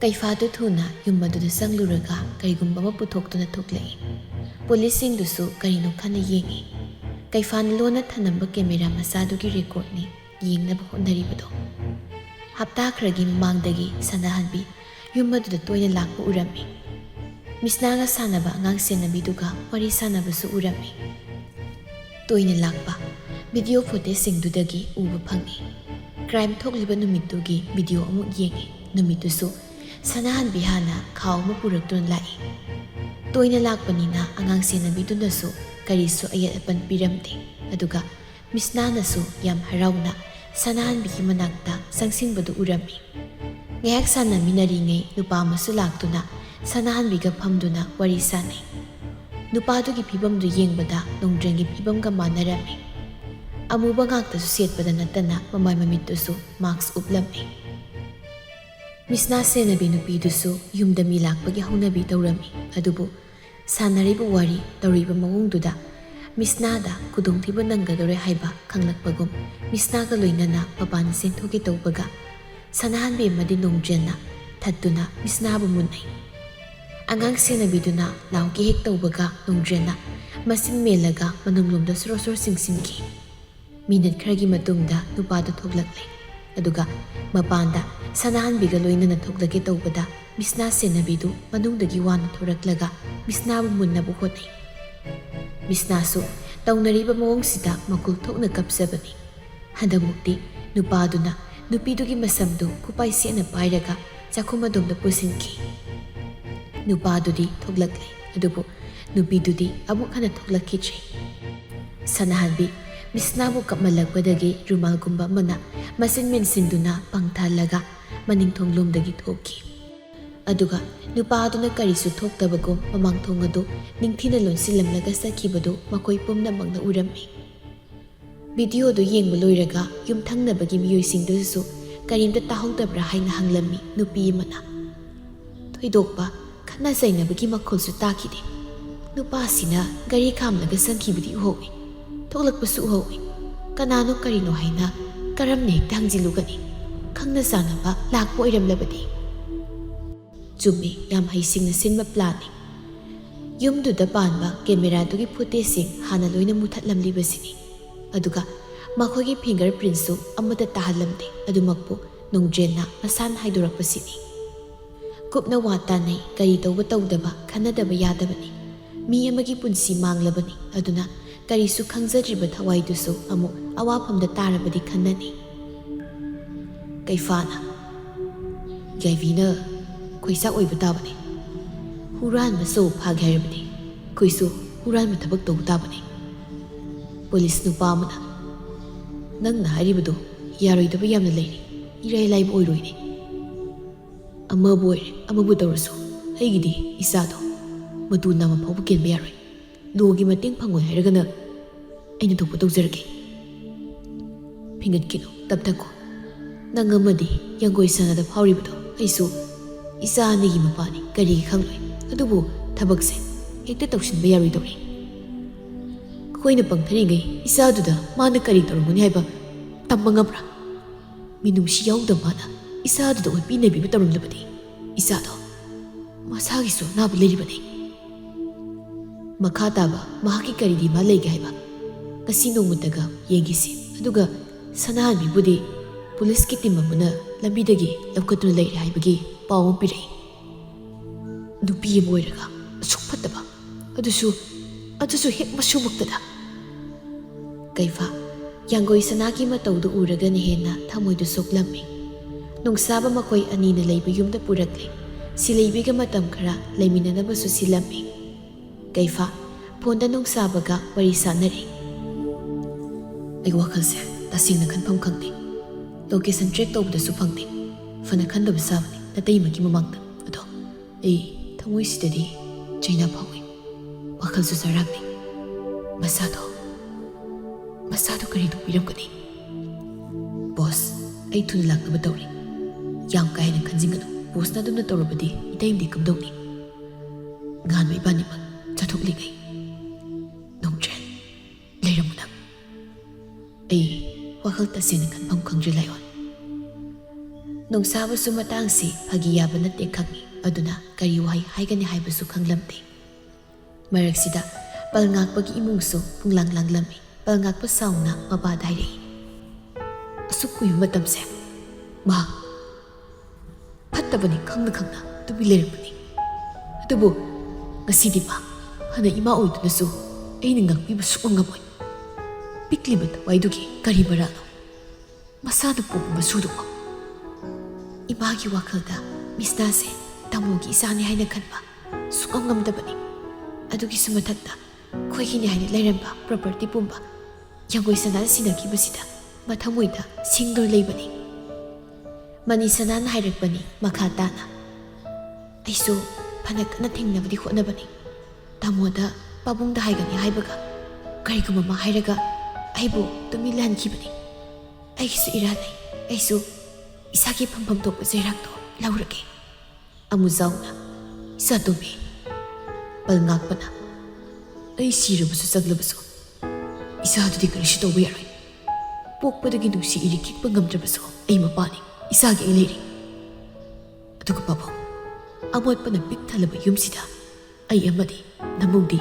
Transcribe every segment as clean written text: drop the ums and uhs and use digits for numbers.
ꯀꯩꯐꯥꯗꯨ ꯊꯨꯅ ꯌꯨꯝ ꯑꯗꯨꯗ ꯆꯪꯂꯨꯔꯒ ꯀꯔꯤꯒꯨꯝꯕ ꯑꯃ ꯄꯨꯊꯣꯛꯇꯨꯅ ꯊꯣꯛꯂꯛꯏ꯫ ꯄꯨꯂꯤꯁꯁꯤꯡꯗꯨꯁꯨ ꯀꯔꯤꯅꯣ ꯈꯟꯅ ꯌꯦꯡꯏ꯫ ꯀꯩꯐꯥꯅ ꯂꯣꯟꯅ ꯊꯅꯝꯕ ꯀꯦꯃꯦꯔꯥ ꯃꯆꯥꯗꯨꯒꯤ ꯔꯦꯀꯣꯔꯗꯅꯤ ꯌꯦꯡꯅꯕ ꯍꯣꯠꯅꯔꯤꯕꯗꯣ꯫ ꯍꯞꯇꯥ ꯈꯔꯒꯤ ꯃꯃꯥꯡꯗꯒꯤ ꯁꯅꯥꯍꯟꯕꯤ ꯌꯨꯝ ꯑꯗꯨꯗ ꯇꯣꯏꯅ ꯂꯥꯛꯄ ꯎꯔꯝꯃꯤ꯫ ꯃꯤꯁꯅꯥꯒ ꯁꯥꯟꯅꯕ ꯑꯉꯥꯡ ꯁꯦꯟꯅꯕꯤꯗꯨꯒ ꯋꯥꯔꯤ ꯁꯥꯟꯅꯕꯁꯨ ꯎꯔꯝꯃꯤ꯫ ꯇꯣꯏꯅ ꯂꯥꯛꯄ ꯚꯤꯗꯤꯑꯣ ꯐꯨꯇꯦꯖꯁꯤꯡꯗꯨꯗꯒꯤ ꯎꯕ ꯐꯪꯏ꯫ ꯀ꯭ꯔꯥꯏꯝ ꯊꯣꯛꯂꯤꯕ ꯅꯨꯃꯤꯠꯇꯨꯒꯤ ꯚꯤꯗꯤꯑꯣ ꯑꯃꯨꯛ ꯌꯦꯡꯏ꯫ ꯅꯨꯃꯤꯠꯇꯨꯁꯨ ꯁꯅꯥꯍꯟꯕꯤ ꯍꯥꯟꯅ ꯈꯥꯎ ꯑꯃ ꯄꯨꯔꯛꯇꯨꯅ ꯂꯥꯛꯏ꯫ ꯇꯣꯏꯅ ꯂꯥꯛꯄꯅꯤꯅ ꯑꯉꯥꯡ ꯁꯦꯟꯅꯕꯤꯗꯨꯅꯁꯨ ꯀꯔꯤꯁꯨ ꯑꯌꯦꯠ ꯑꯄꯟ ꯄꯤꯔꯝꯗꯦ꯫ ꯑꯗꯨꯒ ꯃꯤꯁꯅꯥꯅꯁꯨ ꯌꯥꯝ ꯍꯔꯥꯎꯅ ꯁꯅꯥꯍꯟꯕꯤꯒꯤ ꯃꯅꯥꯛꯇ ꯆꯪꯁꯤꯟꯕꯗꯨ ꯎꯔꯝꯃꯤ꯫ ꯉꯥꯏꯍꯥꯛ ꯁꯥꯟꯅꯃꯤꯟꯅꯔꯤꯉꯩ ꯅꯨꯄꯥ ꯑꯃꯁꯨ ꯂꯥꯛꯇꯨꯅ ꯁꯅꯥꯍꯟꯕꯤꯒ ꯐꯝꯗꯨꯅ ꯋꯥꯔꯤ ꯁꯥꯟꯅꯩ꯫ ꯅꯨꯄꯥꯗꯨꯒꯤ ꯐꯤꯕꯝꯗꯨ ꯌꯦꯡꯕꯗ ꯅꯣꯡꯗ꯭ꯔꯦꯟꯒꯤ ꯐꯤꯕꯝꯒ ꯃꯥꯟꯅꯔꯝꯃꯤ꯫ ꯑꯃꯨꯕ ꯉꯥꯛꯇꯁꯨ ꯁꯦꯠꯄꯗ ꯅꯠꯇꯅ ꯃꯃꯥꯏ ꯃꯃꯤꯠꯇꯨꯁꯨ ꯃꯥꯛꯁ ꯎꯞꯂꯝꯃꯤ꯫ ꯃꯤꯁꯅꯥ ꯁꯦꯟꯅꯕꯤ ꯅꯨꯄꯤꯗꯨꯁꯨ ꯌꯨꯝꯗ ꯃꯤ ꯂꯥꯛꯄꯒꯤ ꯍꯧꯅꯕꯤ ꯇꯧꯔꯝꯃꯤ꯫ ꯑꯗꯨꯕꯨ ꯁꯥꯟꯅꯔꯤꯕ ꯋꯥꯔꯤ ꯇꯧꯔꯤꯕ ꯃꯑꯣꯡꯗꯨꯗ ꯃꯤꯁꯅꯥꯗ ꯈꯨꯗꯣꯡꯊꯤꯕ ꯅꯪꯒꯗꯣꯔꯦ ꯍꯥꯏꯕ ꯈꯪꯂꯛꯄꯒꯨꯝ ꯃꯤꯁꯅꯥꯒ ꯂꯣꯏꯅꯅ ꯃꯄꯥꯟ ꯆꯦꯟꯊꯣꯛꯀꯦ ꯇꯧꯕꯒ ꯁꯅꯥꯍꯟꯕꯤ ꯑꯃꯗꯤ ꯅꯣꯡꯗ꯭ꯔꯦꯟꯅ ꯊꯠꯇꯨꯅ ꯃꯤꯁꯅꯥꯕꯨ ꯃꯨꯟꯅꯩ꯫ ꯑꯉꯥꯡ ꯁꯦꯟꯅꯕꯤꯗꯨꯅ ꯂꯥꯎꯒꯦ ꯍꯦꯛ ꯇꯧꯕꯒ ꯅꯣꯡꯗ꯭ꯔꯦꯟꯅ ꯃꯆꯤꯟ ꯃꯦꯜꯂꯒ ꯃꯅꯨꯡꯂꯣꯝꯗ ꯁꯣꯔꯣ ꯁꯣꯔꯣ ꯆꯤꯡꯁꯤꯟꯈꯤ꯫ ꯃꯤꯅꯠ ꯈꯔꯒꯤ ꯃꯇꯨꯡꯗ ꯅꯨꯄꯥꯗꯨ ꯊꯣꯛꯂꯛꯂꯦ꯫ ꯑꯗꯨꯒ ꯃꯄꯥꯟꯗ ꯁꯅꯥꯍꯟꯕꯤꯒ ꯂꯣꯏꯅꯅ ꯊꯣꯛꯂꯒꯦ ꯇꯧꯕꯗ ꯃꯤꯁꯅꯥ ꯁꯦꯟꯅꯕꯤꯗꯨ ꯃꯅꯨꯡꯗꯒꯤ ꯋꯥꯅ ꯊꯣꯔꯛꯂꯒ ꯃꯤꯁꯅꯥꯕꯨ ꯃꯨꯟꯅꯕ ꯍꯣꯠꯅꯩ꯫ ꯃꯤꯁꯅꯥꯁꯨ ꯇꯧꯅꯔꯤꯕ ꯃꯑꯣꯡꯁꯤꯗ ꯃꯀꯨꯜ ꯊꯣꯛꯅ ꯀꯞꯆꯕꯅꯤ꯫ ꯍꯟꯗꯛꯃꯨꯛꯇꯤ ꯅꯨꯄꯥꯗꯨꯅ ꯅꯨꯄꯤꯗꯨꯒꯤ ꯃꯁꯝꯗꯨ ꯈꯨꯄꯥꯏ ꯁꯦꯠꯅ ꯄꯥꯏꯔꯒ ꯆꯥꯛꯈꯨꯝ ꯑꯗꯣꯝꯗ ꯄꯨꯁꯤꯟꯈꯤ꯫ ꯅꯨꯄꯥꯗꯨꯗꯤ ꯊꯣꯛꯂꯛꯂꯦ꯫ ꯑꯗꯨꯕꯨ ꯅꯨꯄꯤꯗꯨꯗꯤ ꯑꯃꯨꯛ ꯍꯟꯅ ꯊꯣꯛꯂꯛꯈꯤꯗ꯭ꯔꯦ꯫ ꯁꯅꯥꯍꯟꯕꯤ ꯃꯤꯁꯅꯥꯕꯨ ꯀꯞꯃꯜꯂꯛꯄꯗꯒꯤ ꯔꯨꯃꯥꯜꯒꯨꯝꯕ ꯑꯃꯅ ꯃꯆꯤꯟ ꯃꯦꯟꯁꯤꯟꯗꯨꯅ ꯄꯪꯊꯍꯜꯂꯒ ꯃꯅꯤꯡꯊꯣꯡꯂꯣꯝꯗꯒꯤ ꯊꯣꯛꯈꯤ꯫ ꯑꯗꯨꯒ ꯅꯨꯄꯥꯗꯨꯅ ꯀꯔꯤꯁꯨ ꯊꯣꯛꯇꯕꯒꯨꯝ ꯃꯃꯥꯡꯊꯣꯡ ꯑꯗꯨ ꯅꯤꯡꯊꯤꯅ ꯂꯣꯟꯁꯤꯜꯂꯝꯂꯒ ꯆꯠꯈꯤꯕꯗꯨ ꯃꯈꯣꯏ ꯄꯨꯝꯅꯃꯛꯅ ꯎꯔꯝꯃꯤ꯫ ꯚꯤꯗꯤꯑꯣꯗꯨ ꯌꯦꯡꯕ ꯂꯣꯏꯔꯒ ꯌꯨꯝꯊꯪꯅꯕꯒꯤ ꯃꯤꯑꯣꯏꯁꯤꯡꯗꯨꯁꯨ ꯀꯔꯤꯝꯇ ꯇꯥꯍꯧꯗꯕ꯭ꯔꯥ ꯍꯥꯏꯅ ꯍꯪꯂꯝꯃꯤ꯫ ꯅꯨꯄꯤ ꯑꯃꯅ ꯊꯣꯏꯗꯣꯛꯄ ꯈꯠꯅ ꯆꯩꯅꯕꯒꯤ ꯃꯈꯣꯜꯁꯨ ꯇꯥꯈꯤꯗꯦ꯫ ꯅꯨꯄꯥꯁꯤꯅ ꯒꯥꯔꯤ ꯈꯥꯝꯂꯒ ꯆꯪꯈꯤꯕꯗꯤ ꯎꯍꯧꯏ, ꯊꯣꯛꯂꯛꯄꯁꯨ ꯎꯍꯧꯏ꯫ ꯀꯅꯥꯅꯣ ꯀꯔꯤꯅꯣ ꯍꯥꯏꯅ ꯀꯔꯝꯅ ꯍꯦꯛꯇ ꯍꯪꯖꯤꯜꯂꯨꯒꯅꯤ? ꯈꯪꯅ ꯆꯥꯟꯅꯕ ꯂꯥꯛꯄ ꯑꯣꯏꯔꯝꯂꯕꯗꯤ? ꯆꯨꯝꯃꯤ, ꯌꯥꯝ ꯍꯩꯁꯤꯡꯅ ꯁꯤꯟꯕ ꯄ꯭ꯂꯥꯟꯅꯤ꯫ ꯌꯨꯝꯗꯨꯗ ꯄꯥꯟꯕ ꯀꯦꯃꯦꯔꯥꯗꯨꯒꯤ ꯐꯨꯇꯦꯖꯁꯤꯡ ꯍꯥꯟꯅ ꯂꯣꯏꯅ ꯃꯨꯊꯠꯂꯝꯂꯤꯕꯁꯤꯅꯤ꯫ ꯑꯗꯨꯒ ꯃꯈꯣꯏꯒꯤ ꯐꯤꯡꯒꯔ ꯄ꯭ꯔꯤꯟꯠꯁꯨ ꯑꯃꯠꯇ ꯇꯥꯍꯜꯂꯝꯗꯦ꯫ ꯑꯗꯨꯃꯛꯄꯨ ꯅꯣꯡꯗ꯭ꯔꯦꯟꯅ ꯃꯁꯥꯅ ꯍꯥꯏꯗꯣꯔꯛꯄꯁꯤꯅꯤ꯫ ꯀꯨꯞꯅ ꯋꯥ ꯇꯥꯅꯩ, ꯀꯔꯤ ꯇꯧꯕ ꯇꯧꯗꯕ ꯈꯟꯅꯗꯕ ꯌꯥꯗꯕꯅꯤ꯫ ꯃꯤ ꯑꯃꯒꯤ ꯄꯨꯟꯁꯤ ꯃꯥꯡꯂꯕꯅꯤ꯫ ꯑꯗꯨꯅ ꯀꯔꯤꯁꯨ ꯈꯪꯖꯗ꯭ꯔꯤꯕ ꯊꯋꯥꯏꯗꯨꯁꯨ ꯑꯃꯨꯛ ꯑꯋꯥꯐꯝꯗ ꯇꯥꯔꯕꯗꯤ ꯈꯟꯅꯅꯤ꯫ ꯀꯩꯐꯥꯅ ꯌꯥꯏꯕꯤꯅ ꯈꯣꯏꯆꯥꯛ ꯑꯣꯏꯕ ꯇꯥꯕꯅꯤ꯫ ꯍꯨꯔꯥꯟꯕ ꯆꯧ ꯐꯥꯒꯦ ꯍꯥꯏꯔꯕꯗꯤ ꯑꯩꯈꯣꯏꯁꯨ ꯍꯨꯔꯥꯟꯕ ꯊꯕꯛ ꯇꯧꯕ ꯇꯥꯕꯅꯤ꯫ ꯄꯨꯂꯤꯁ ꯅꯨꯄꯥ ꯑꯃꯅ ꯅꯪꯅ ꯍꯥꯏꯔꯤꯕꯗꯨ ꯌꯥꯔꯣꯏꯗꯕ ꯌꯥꯝꯅ ꯂꯩꯔꯤ, ꯏꯔꯥꯏ ꯂꯥꯏꯕ ꯑꯣꯏꯔꯣꯏꯅꯦ꯫ ꯑꯃꯕꯨ ꯑꯣꯏꯔꯦ ꯑꯃꯕꯨ ꯇꯧꯔꯁꯨ ꯑꯩꯒꯤꯗꯤ ꯏꯆꯥꯗꯣ ꯃꯇꯨ ꯅꯥꯝꯃ ꯐꯥꯎꯕ ꯀꯦꯟꯕ ꯌꯥꯔꯣꯏ꯫ ꯂꯣꯒꯤ ꯃꯇꯦꯡ ꯐꯪꯉꯣꯏ ꯍꯥꯏꯔꯒꯅ ꯑꯩꯅ ꯊꯣꯛꯄ ꯇꯧꯖꯔꯒꯦ꯫ ꯐꯤꯡꯒꯠꯈꯤꯅꯨ, ꯇꯞꯊꯈꯣ꯫ ꯅꯪ ꯑꯃꯗꯤ ꯌꯥꯡꯒꯣꯏ ꯁꯅꯥꯗ ꯐꯥꯎꯔꯤꯕꯗꯣ ꯑꯩꯁꯨ ꯏꯆꯥ ꯑꯅꯤꯒꯤ ꯃꯄꯥꯅꯤ, ꯀꯔꯤꯒꯤ ꯈꯪꯂꯣꯏ? ꯑꯗꯨꯕꯨ ꯊꯕꯛꯁꯦ ꯍꯦꯛꯇ ꯇꯧꯁꯤꯟꯕ ꯌꯥꯔꯣꯏꯗꯧꯔꯤ꯫ ꯑꯩꯈꯣꯏꯅ ꯄꯪꯊꯔꯤꯉꯩ ꯏꯆꯥꯗꯨꯗ ꯃꯥꯅ ꯀꯔꯤ ꯇꯧꯔꯝꯒꯅꯤ ꯍꯥꯏꯕ ꯇꯝꯕ ꯉꯝꯕ꯭ꯔꯥ? ꯃꯤꯅꯨꯡꯁꯤ ꯌꯥꯎꯗꯕ ꯃꯥꯅ ꯏꯆꯥꯗꯨꯗ ꯑꯣꯠꯄꯤ ꯅꯩꯕꯤꯕ ꯇꯧꯔꯝꯂꯕꯗꯤ ꯏꯆꯥꯗꯣ ꯃꯁꯥꯒꯤꯁꯨ ꯑꯅꯥꯕ ꯂꯩꯔꯤꯕꯅꯤ꯫ ꯃꯈꯥ ꯇꯥꯕ ꯃꯍꯥꯛꯀꯤ ꯀꯔꯤ ꯙꯤꯃꯥ ꯂꯩꯒꯦ ꯍꯥꯏꯕ ꯉꯁꯤ ꯅꯣꯡꯃꯇꯒ ꯌꯦꯡꯈꯤꯁꯤ꯫ ꯑꯗꯨꯒ ꯁꯅꯥꯍꯟꯕꯤꯕꯨꯗꯤ ꯄꯨꯂꯤꯁꯀꯤ ꯇꯤꯝ ꯑꯃꯅ ꯂꯝꯕꯤꯗꯒꯤ ꯂꯧꯈꯠꯇꯨꯅ ꯂꯩꯔꯦ ꯍꯥꯏꯕꯒꯤ ꯄꯥꯎ ꯑꯃ ꯄꯤꯔꯛꯏ꯫ ꯅꯨꯄꯤ ꯑꯃ ꯑꯣꯏꯔꯒ ꯑꯁꯨꯛ ꯐꯠꯇꯕ, ꯑꯗꯨꯁꯨ ꯍꯦꯛ ꯃꯁꯨꯃꯛꯇꯗ꯫ ꯀꯩꯐꯥ ꯌꯥꯡꯒꯣꯏ ꯁꯅꯥꯒꯤ ꯃꯇꯧꯗꯨ ꯎꯔꯒꯅ ꯍꯦꯟꯅ ꯊꯃꯣꯏꯗꯨ ꯁꯣꯛꯂꯝꯃꯤ꯫ ꯅꯨꯡꯁꯥꯕ ꯃꯈꯣꯏ ꯑꯅꯤꯅ ꯂꯩꯕ ꯌꯨꯝꯗ ꯄꯨꯔꯛꯂꯦ꯫ ꯁꯤꯂꯩꯕꯤꯒ ꯃꯇꯝ ꯈꯔ ꯂꯩꯃꯤꯟꯅꯅꯕꯁꯨ ꯁꯤꯜꯂꯝꯃꯤ꯫ ꯀꯩꯐꯥ ꯐꯣꯟꯗ ꯅꯨꯡꯁꯥꯕꯒ ꯋꯥꯔꯤ ꯁꯥꯟꯅꯔꯤ꯫ ꯑꯩ ꯋꯥꯈꯜꯁꯦ ꯇꯁꯦꯡꯅ ꯈꯟꯐꯝ ꯈꯪꯗꯦ꯫ ꯂꯣꯀꯦꯁꯟ ꯇ꯭ꯔꯦꯛ ꯇꯧꯕꯗꯁꯨ ꯐꯪꯗꯦ꯫ ꯐꯅ ꯈꯟꯗꯕ ꯁꯥꯕꯅꯤ ꯅꯇꯩꯃꯒꯤ ꯃꯃꯥꯡꯗ꯫ ꯑꯗꯣ ꯑꯩ ꯊꯃꯣꯏꯁꯤꯗꯗꯤ ꯆꯩꯅꯥ ꯐꯥꯎꯏ, ꯋꯥꯈꯜꯁꯨ ꯆꯔꯥꯡꯅꯩ꯫ ꯃꯁꯥꯗꯣ ꯀꯔꯤ ꯇꯧꯕꯤꯔꯝꯒꯅꯤ? ꯕꯣꯁ, ꯑꯩ ꯊꯨꯅ ꯂꯥꯛꯅꯕ ꯇꯧꯔꯤ꯫ ꯌꯥꯝ ꯀꯥ ꯍꯦꯟꯅ ꯈꯟꯖꯤꯟꯒꯅꯨ꯫ ꯕꯣꯁꯅ ꯑꯗꯨꯝꯅ ꯇꯧꯔꯕꯗꯤ ꯏꯇꯩꯃꯗꯤ ꯀꯝꯗꯧꯅꯤ? ꯉꯥꯟꯕ ꯏꯕꯥꯅꯤꯃꯛ ꯆꯠꯊꯣꯛꯂꯤꯉꯩ ꯅꯣꯡꯗ꯭ꯔꯦꯟ ꯂꯩꯔꯝꯃꯨ ꯅꯪ꯫ ꯑꯩ ꯋꯥꯈꯜ ꯇꯁꯦꯡꯅ ꯈꯟꯐꯝ ꯈꯪꯗ꯭ꯔꯦ ꯂꯥꯏꯑꯣꯟ꯫ ꯅꯣꯡꯁꯥꯕꯨꯁꯨ ꯃꯇꯥꯡꯁꯤ ꯐꯥꯒꯤ ꯌꯥꯕ ꯅꯠꯇꯦ ꯈꯪꯏ, ꯑꯗꯨꯅ ꯀꯔꯤ ꯋꯥꯍꯩ ꯍꯥꯏꯒꯅꯤ ꯍꯥꯏꯕꯁꯨ ꯈꯪꯂꯝꯗꯦ꯫ ꯃꯔꯛꯁꯤꯗ ꯄꯜꯉꯥꯛꯄꯒꯤ ꯏꯃꯨꯡꯁꯨ ꯄꯨꯡꯂꯥꯡ ꯂꯥꯡꯂꯝꯃꯤ꯫ ꯄꯜꯉꯥꯛꯄ ꯁꯥꯎꯅ ꯃꯄꯥꯗ ꯍꯥꯏꯔꯛꯏ, "ꯑꯁꯨꯛ ꯀꯨꯏꯕ ꯃꯇꯝꯁꯦ ꯃꯍꯥꯛ ꯐꯠꯇꯕꯅꯤ ꯈꯪꯅ ꯈꯪꯅ ꯇꯨꯃꯤꯟ ꯂꯩꯔꯛꯄꯅꯤ꯫ ꯑꯗꯨꯕꯨ ꯉꯁꯤꯗꯤ ꯃꯥ ꯐꯅ ꯏꯃꯥ ꯑꯣꯏꯗꯨꯅꯁꯨ ꯑꯩꯅ ꯉꯥꯛꯄꯤꯕ ꯁꯨꯛꯉꯝ ꯉꯝꯃꯣꯏ꯫ ꯄꯤꯛꯂꯤꯕ ꯊꯋꯥꯏꯗꯨꯒꯤ ꯀꯔꯤ ꯃꯔꯥꯜꯅꯣ? ꯃꯁꯥꯅ ꯄꯣꯛꯄ ꯃꯁꯨꯗꯨꯃꯛ꯫ ꯏꯃꯥꯒꯤ ꯋꯥꯈꯜꯗ ꯃꯤꯁꯅꯥꯁꯦ ꯇꯥꯃꯣꯒꯤ ꯏꯆꯥꯅꯤ ꯍꯥꯏꯅ ꯈꯟꯕ ꯁꯨꯛꯉꯝ ꯉꯝꯗꯕꯅꯤ꯫ ꯑꯗꯨꯒꯤꯁꯨ ꯃꯊꯛꯇ ꯑꯩꯈꯣꯏꯒꯤꯅꯤ ꯍꯥꯏꯅ ꯂꯩꯔꯝꯕ ꯄ꯭ꯔꯣꯄꯔꯇꯤ ꯄꯨꯝꯕ ꯌꯥꯡꯒꯣꯏ ꯁꯅꯥꯅ ꯁꯤꯟꯅꯈꯤꯕꯁꯤꯗ ꯃꯊꯃꯣꯏꯗ ꯁꯤꯡꯗꯨꯅ ꯂꯩꯕꯅꯤ"꯫ ꯃꯅꯤ ꯁꯅꯥꯅ ꯍꯥꯏꯔꯛꯄꯅꯤ ꯃꯈꯥ ꯇꯥꯅ, "ꯑꯩꯁꯨ ꯐꯅ ꯀꯟꯅ ꯊꯦꯡꯅꯕꯗꯤ ꯍꯣꯠꯅꯕꯅꯤ꯫ ꯇꯥꯃꯣꯗ ꯄꯥꯕꯨꯡꯗ ꯍꯥꯏꯒꯅꯤ ꯍꯥꯏꯕꯒ ꯀꯔꯤꯒꯨꯝꯕ ꯑꯃ ꯍꯥꯏꯔꯒ ꯑꯩꯕꯨ ꯇꯨꯃꯤꯟ ꯂꯩꯍꯟꯈꯤꯕꯅꯤ꯫ ꯑꯩꯒꯤꯁꯨ ꯏꯔꯥꯜ ꯂꯩ꯫ ꯑꯩꯁꯨ ꯏꯁꯥꯒꯤ ꯐꯪꯐꯝ ꯊꯣꯛꯄ ꯆꯩꯔꯥꯛꯇꯣ ꯂꯧꯔꯒꯦ"꯫ ꯑꯃꯨꯖꯥꯎꯅ, "ꯏꯆꯥꯇꯣꯝꯕꯤ"꯫ ꯄꯜꯉꯥꯛꯄꯅ, "ꯑꯩ ꯁꯤꯔꯕꯁꯨ ꯆꯪꯂꯕꯁꯨ ꯏꯆꯥꯗꯨꯗꯤ ꯀꯔꯤꯁꯨ ꯇꯧꯕ ꯌꯥꯔꯣꯏ꯫ ꯄꯣꯛꯄꯗꯒꯤ ꯅꯨꯡꯁꯤ ꯏꯔꯤ ꯈꯤꯛꯄ ꯉꯝꯗ꯭ꯔꯕꯁꯨ ꯑꯩ ꯃꯄꯥꯅꯤ, ꯏꯆꯥꯒꯤ ꯑꯩ ꯂꯩꯔꯤ꯫ ꯑꯗꯨꯒ ꯄꯥꯕꯨꯡ, ꯑꯃꯣꯠꯄꯅ ꯄꯤꯛ ꯊꯜꯂꯕ ꯌꯨꯝꯁꯤꯗ ꯑꯩ ꯑꯃꯗꯤ ꯅꯃꯧꯗꯤ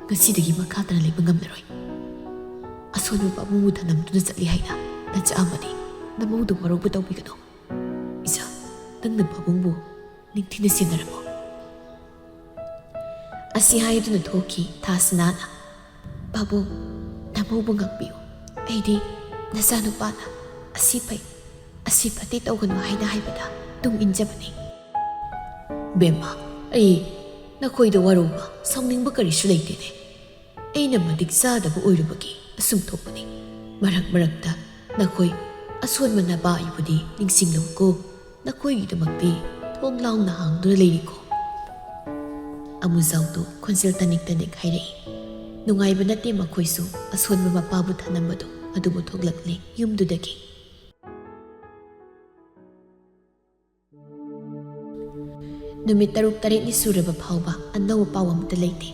ꯉꯁꯤꯗꯒꯤ ꯃꯈꯥ ꯇꯥꯅ ꯂꯩꯕ ꯉꯝꯂꯔꯣꯏ꯫ ꯑꯁꯣꯟꯕ ꯄꯥꯕꯨꯡꯕꯨ ꯊꯅꯝꯗꯨꯅ ꯆꯠꯂꯤ ꯍꯥꯏꯅ ꯅꯆꯥ ꯑꯃꯗꯤ ꯅꯃꯧꯗꯨ ꯋꯥꯔꯧꯕ ꯇꯧꯕꯤꯒꯅꯨ꯫ ꯏꯆꯥ, ꯅꯪꯅ ꯄꯥꯕꯨꯡꯕꯨ ꯅꯤꯡꯊꯤꯅ ꯁꯦꯟꯅꯔꯝꯃꯣ"꯫ ꯑꯁꯤ ꯍꯥꯏꯗꯨꯅ ꯊꯣꯛꯈꯤ ꯊꯥꯁꯅꯥꯅ꯫ "ꯄꯥꯕꯨꯡ, ꯅꯃꯧꯕꯨ ꯉꯥꯛꯄꯤꯌꯨ꯫ ꯑꯩꯗꯤ ꯅꯆꯥꯅꯨꯄꯥꯅ ꯑꯁꯤ ꯐꯩ ꯑꯁꯤ ꯐꯠꯇꯦ ꯇꯧꯒꯅꯨ ꯍꯥꯏꯅ ꯍꯥꯏꯕꯗ ꯇꯨꯡ ꯏꯟꯖꯕꯅꯤ"꯫ "ꯕꯦꯝꯃ, ꯑꯩ ꯅꯈꯣꯏꯗ ꯋꯥꯔꯧꯕ ꯁꯥꯎꯅꯤꯡꯕ ꯀꯔꯤꯁꯨ ꯂꯩꯇꯦꯅꯦ꯫ ꯑꯩꯅ ꯃꯇꯤꯛ ꯆꯥꯗꯕ ꯑꯣꯏꯔꯨꯕꯒꯤ ꯑꯁꯨꯝ ꯊꯣꯛꯄꯅꯤ꯫ ꯃꯔꯛ ꯃꯔꯛꯇ ꯅꯈꯣꯏ ꯑꯁꯣꯟꯕ ꯅꯄꯥ ꯑꯩꯕꯨꯗꯤ ꯅꯤꯡꯁꯤꯡꯂꯧꯀꯣ꯫ ꯅꯈꯣꯏꯒꯤꯗꯃꯛꯇꯤ ꯊꯣꯡ ꯂꯥꯎꯅ ꯍꯥꯡꯗꯨꯅ ꯂꯩꯔꯤꯀꯣ"꯫ ꯑꯃꯨꯖꯥꯎꯗꯨ ꯈꯣꯟꯖꯦꯜ ꯇꯅꯤꯛ ꯇꯅꯤꯛ ꯍꯥꯏꯔꯛꯏ꯫ ꯅꯨꯡꯉꯥꯏꯕ ꯅꯠꯇꯦ ꯃꯈꯣꯏꯁꯨ ꯑꯁꯣꯟꯕ ꯃꯄꯥꯕꯨ ꯊꯅꯝꯕꯗꯨ, ꯑꯗꯨꯕꯨ ꯊꯣꯛꯂꯛꯂꯤ ꯌꯨꯝꯗꯨꯗꯒꯤ꯫ ꯅꯨꯃꯤꯠ 6-7ꯅꯤ ꯁꯨꯔꯕ ꯐꯥꯎꯕ ꯑꯅꯧꯕ ꯄꯥꯎ ꯑꯃꯠꯇ ꯂꯩꯇꯦ꯫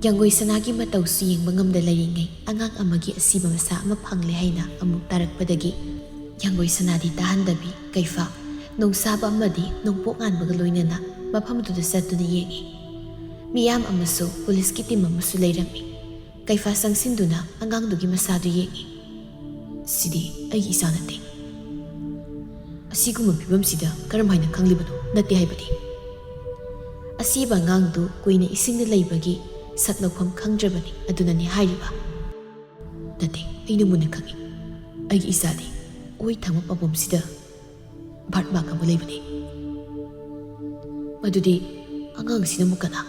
ꯌꯥꯡꯒꯣꯏ ꯁꯅꯥꯒꯤ ꯃꯇꯧꯁꯨ ꯌꯦꯡꯕ ꯉꯝꯗ ꯂꯩꯔꯤꯉꯩ ꯑꯉꯥꯡ ꯑꯃꯒꯤ ꯑꯁꯤꯕ ꯃꯁꯥ ꯑꯃ ꯐꯪꯂꯦ ꯍꯥꯏꯅ ꯑꯃꯨꯛ ꯇꯥꯔꯛꯄꯗꯒꯤ ꯌꯥꯡꯒꯣꯏ ꯁꯅꯥꯗꯤ ꯇꯥꯍꯟꯗꯕꯤ ꯀꯩꯐꯥ, ꯅꯣꯡꯁꯥꯕ ꯑꯃꯗꯤ ꯅꯣꯡꯄꯣꯛ ꯉꯥꯟꯕꯒ ꯂꯣꯏꯅꯅ ꯃꯐꯝꯗꯨꯗ ꯆꯠꯇꯨꯅ ꯌꯦꯡꯏ꯫ ꯃꯤꯌꯥꯝ ꯑꯃꯁꯨ ꯄꯨꯂꯤꯁꯀꯤ ꯇꯤꯝ ꯑꯃꯁꯨ ꯂꯩꯔꯝꯃꯤ꯫ ꯀꯩꯐꯥ ꯆꯪꯁꯤꯟꯗꯨꯅ ꯑꯉꯥꯡꯗꯨꯒꯤ ꯃꯁꯥꯗꯨ ꯌꯦꯡꯏ꯫ "ꯁꯤꯗꯤ ꯑꯩꯒꯤ ꯏꯆꯥ ꯅꯠꯇꯦ. ꯑꯁꯤꯒꯨꯝꯕ ꯐꯤꯕꯝꯁꯤꯗ ꯀꯔꯝꯍꯥꯏꯅ ꯈꯪꯂꯤꯕꯅꯣ? ꯅꯠꯇꯦ ꯍꯥꯏꯕꯗꯤ"꯫ ꯑꯁꯤꯕ ꯑꯉꯥꯡꯗꯨ ꯀꯨꯏꯅ ꯏꯁꯤꯡꯗ ꯂꯩꯕꯒꯤ ꯁꯛꯂꯛꯐꯝ ꯈꯪꯗ꯭ꯔꯕꯅꯤ, ꯑꯗꯨꯅꯅꯤ ꯍꯥꯏꯔꯤꯕ꯫ "ꯅꯠꯇꯦ, ꯑꯩꯅ ꯃꯨꯟꯅ ꯈꯪꯏ. ꯑꯩꯒꯤ ꯏꯆꯥꯗꯤ ꯑꯣꯏ ꯊꯪꯕ ꯄꯥꯝꯕꯣꯝꯁꯤꯗ ꯕꯥꯔꯠꯃꯥꯔꯛ ꯑꯃ ꯂꯩꯕꯅꯤ"꯫ "ꯃꯗꯨꯗꯤ ꯑꯉꯥꯡꯁꯤꯅ ꯑꯃꯨꯛ ꯀꯅꯥ"?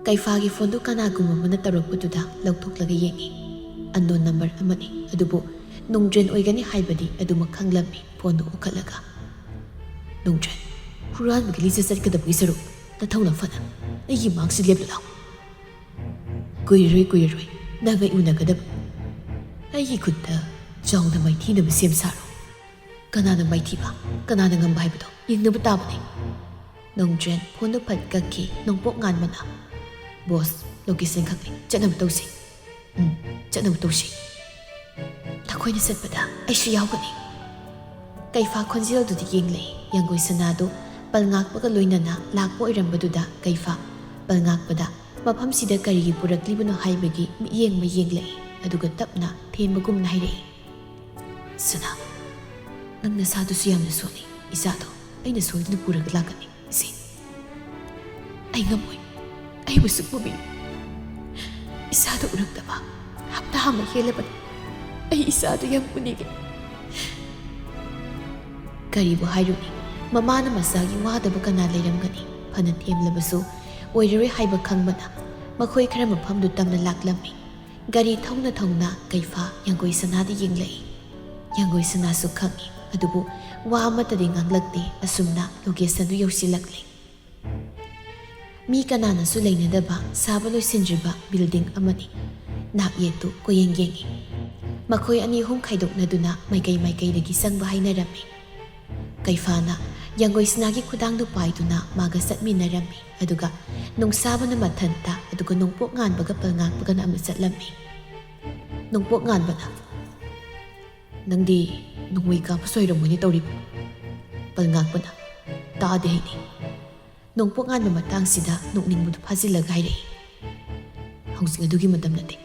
ꯀꯩꯐꯥꯒꯤ ꯐꯣꯟꯗꯨ ꯀꯅꯥꯒꯨꯝꯕ ꯑꯃꯅ ꯇꯧꯔꯛꯄꯗꯨꯗ ꯂꯧꯊꯣꯛꯂꯒ ꯌꯦꯡꯏ꯫ ꯑꯟꯅꯣꯟ ꯅꯝꯕꯔ ꯑꯃꯅꯤ, ꯑꯗꯨꯕꯨ ꯅꯣꯡꯗ꯭ꯔꯦꯟ ꯑꯣꯏꯒꯅꯤ ꯍꯥꯏꯕꯗꯤ ꯑꯗꯨꯃꯛ ꯈꯪꯂꯝꯃꯤ ꯐꯣꯟꯗꯨ ꯎꯈꯠꯂꯒ꯫ "ꯅꯣꯡꯗ꯭ꯔꯦꯟ, ꯍꯨꯔꯥꯟꯕꯒꯤ ꯂꯤꯆꯠ ꯆꯠꯀꯗꯕꯒꯤ ꯁꯔꯨꯛ ꯅꯊꯧꯅ ꯐꯅ ꯑꯩꯒꯤ ꯃꯥꯡꯁꯤꯗ ꯂꯦꯞꯂꯨ ꯂꯥꯎ꯫ ꯀꯨꯏꯔꯔꯣꯏ ꯅꯪ ꯑꯩ ꯎꯅꯒꯗꯕ꯫ ꯑꯩꯒꯤ ꯈꯨꯠꯇ ꯆꯥꯎꯅ ꯃꯥꯏꯊꯤꯅꯕ ꯁꯦꯝ ꯁꯥꯔꯣ꯫ ꯀꯅꯥꯅ ꯃꯥꯏꯊꯤꯕ, ꯀꯅꯥꯅ ꯉꯝꯕ ꯍꯥꯏꯕꯗꯣ ꯌꯦꯡꯅꯕ ꯇꯥꯕꯅꯤ"꯫ ꯅꯣꯡꯗ꯭ꯔꯦꯟ ꯐꯣꯟꯗꯨ ꯐꯠ ꯀꯛꯈꯤ꯫ ꯅꯣꯡꯄꯣꯛ ꯉꯥꯟꯕꯅ, "ꯕꯣꯁ, ꯂꯣꯀꯦꯁꯟ ꯈꯪꯂꯦ. ꯆꯠꯅꯕ ꯇꯧꯁꯤ"꯫ "ꯆꯠꯅꯕ ꯇꯧꯁꯤ. ꯅꯈꯣꯏꯅ ꯆꯠꯄꯗ ꯑꯩꯁꯨ ꯌꯥꯎꯒꯅꯤ"꯫ ꯀꯩꯐꯥ ꯈꯣꯟꯖꯦꯜꯗꯨꯗ ꯌꯦꯡꯂꯛꯏ꯫ ꯌꯥꯡꯒꯣꯏ ꯁꯅꯥꯗꯨ ꯄꯜꯉꯥꯛꯄꯒ ꯂꯣꯏꯅꯅ ꯂꯥꯛꯄ ꯑꯣꯏꯔꯝꯕꯗꯨꯗ ꯀꯩꯐꯥ ꯄꯜꯉꯥꯛꯄꯗ ꯃꯐꯝꯁꯤꯗ ꯀꯔꯤꯒꯤ ꯄꯨꯔꯛꯂꯤꯕꯅꯣ ꯍꯥꯏꯕꯒꯤ ꯃꯤꯠꯌꯦꯡ ꯑꯃ ꯌꯦꯡꯂꯛꯏ꯫ ꯑꯗꯨꯒ ꯇꯞꯅ ꯊꯦꯝꯕꯒꯨꯝꯅ ꯍꯥꯏꯔꯛꯏ, "ꯁꯅꯥ, ꯅꯪ ꯅꯁꯥꯗꯨꯁꯨ ꯌꯥꯝꯅ ꯁꯣꯜꯂꯤ. ꯏꯆꯥꯗꯣ ꯑꯩꯅ ꯁꯣꯏꯗꯅ ꯄꯨꯔꯒ ꯂꯥꯛꯀꯅꯤ꯫ ꯏꯆꯦ, ꯑꯩ ꯉꯝꯃꯣꯏ. ꯑꯩꯕꯨ ꯁꯨꯛꯄꯨꯕꯤꯌꯨ. ꯏꯆꯥꯗꯣ ꯎꯔꯛꯇꯕ ꯍꯞꯇꯥ ꯑꯃ ꯍꯦꯜꯂꯕꯅꯤ. ꯑꯩ ꯏꯆꯥꯗꯣ ꯌꯥꯝ ꯎꯅꯤꯡꯉꯤ"꯫ ꯀꯔꯤꯕꯨ ꯍꯥꯏꯔꯨꯅꯤ, ꯃꯃꯥꯅ ꯃꯆꯥꯒꯤ ꯋꯥꯗꯕ ꯀꯅꯥ ꯂꯩꯔꯝꯒꯅꯤ? ꯐꯅ ꯊꯦꯝꯂꯕꯁꯨ ꯑꯣꯏꯔꯔꯣꯏ ꯍꯥꯏꯕ ꯈꯪꯕꯅ ꯃꯈꯣꯏ ꯈꯔ ꯃꯐꯝꯗꯨ ꯇꯝꯅ ꯂꯥꯛꯂꯝꯃꯤ꯫ ꯒꯥꯔꯤ ꯊꯧꯅ ꯊꯧꯅ ꯀꯩꯐꯥ ꯌꯥꯡꯒꯣꯏ ꯁꯅꯥꯗ ꯌꯦꯡꯂꯛꯏ꯫ ꯌꯥꯡꯒꯣꯏ ꯁꯅꯥꯁꯨ ꯈꯪꯏ, ꯑꯗꯨꯕꯨ ꯋꯥ ꯑꯃꯠꯇꯗꯤ ꯉꯥꯡꯂꯛꯇꯦ꯫ ꯑꯁꯨꯝꯅ ꯂꯣꯀꯦꯁꯟꯗꯨ ꯌꯧꯁꯤꯜꯂꯛꯂꯤ꯫ ꯃꯤ ꯀꯅꯥꯅꯁꯨ ꯂꯩꯅꯗꯕ ꯁꯥꯕ ꯂꯣꯏꯁꯤꯟꯗ꯭ꯔꯤꯕ ꯕꯤꯜꯗꯤꯡ ꯑꯃꯅꯤ꯫ ꯅꯥꯛ ꯌꯦꯠꯇꯨ ꯀꯣꯏꯌꯦꯡ ꯌꯦꯡꯏ꯫ ꯃꯈꯣꯏ ꯑꯅꯤ ꯑꯍꯨꯝ ꯈꯥꯏꯗꯣꯛꯅꯗꯨꯅ ꯃꯥꯏꯀꯩ ꯃꯥꯏꯀꯩꯗꯒꯤ ꯆꯪꯕ ꯍꯥꯏꯅꯔꯝꯃꯤ꯫ ꯀꯩꯐꯥꯅ ꯌꯥꯡꯒꯣꯏ ꯁꯅꯥꯒꯤ ꯈꯨꯗꯥꯡꯗꯨ ꯄꯥꯏꯗꯨꯅ ꯃꯥꯒ ꯆꯠꯃꯤꯟꯅꯔꯝꯃꯤ꯫ ꯑꯗꯨꯒ ꯅꯣꯡꯁꯥꯕꯅ ꯃꯊꯟꯇ, ꯑꯗꯨꯒ ꯅꯣꯡꯄꯣꯛ ꯉꯥꯟꯕꯒ ꯄꯜꯉꯥꯛꯄꯒꯅ ꯑꯃ ꯆꯠꯂꯝꯃꯤ꯫ ꯅꯣꯡꯄꯣꯛ ꯉꯥꯟꯕꯅ, "ꯅꯪꯗꯤ ꯅꯣꯡꯃꯩ ꯀꯥꯞꯄꯁꯨ ꯍꯩꯔꯝꯃꯣꯏꯅꯦ ꯇꯧꯔꯤꯕ"꯫ ꯄꯜꯉꯥꯛꯄꯅ ꯇꯥꯗꯦ ꯍꯩꯅꯤ ꯅꯣꯡꯄꯣꯛ ꯉꯥꯟꯕ ꯃꯇꯥꯡꯁꯤꯗ ꯅꯣꯛꯅꯤꯡꯕꯗꯨ ꯐꯥꯖꯤꯜꯂꯒ ꯍꯥꯏꯔꯛꯏ ꯍꯧꯖꯤꯛ ꯑꯗꯨꯒꯤ ꯃꯇꯝ ꯅꯠꯇꯦ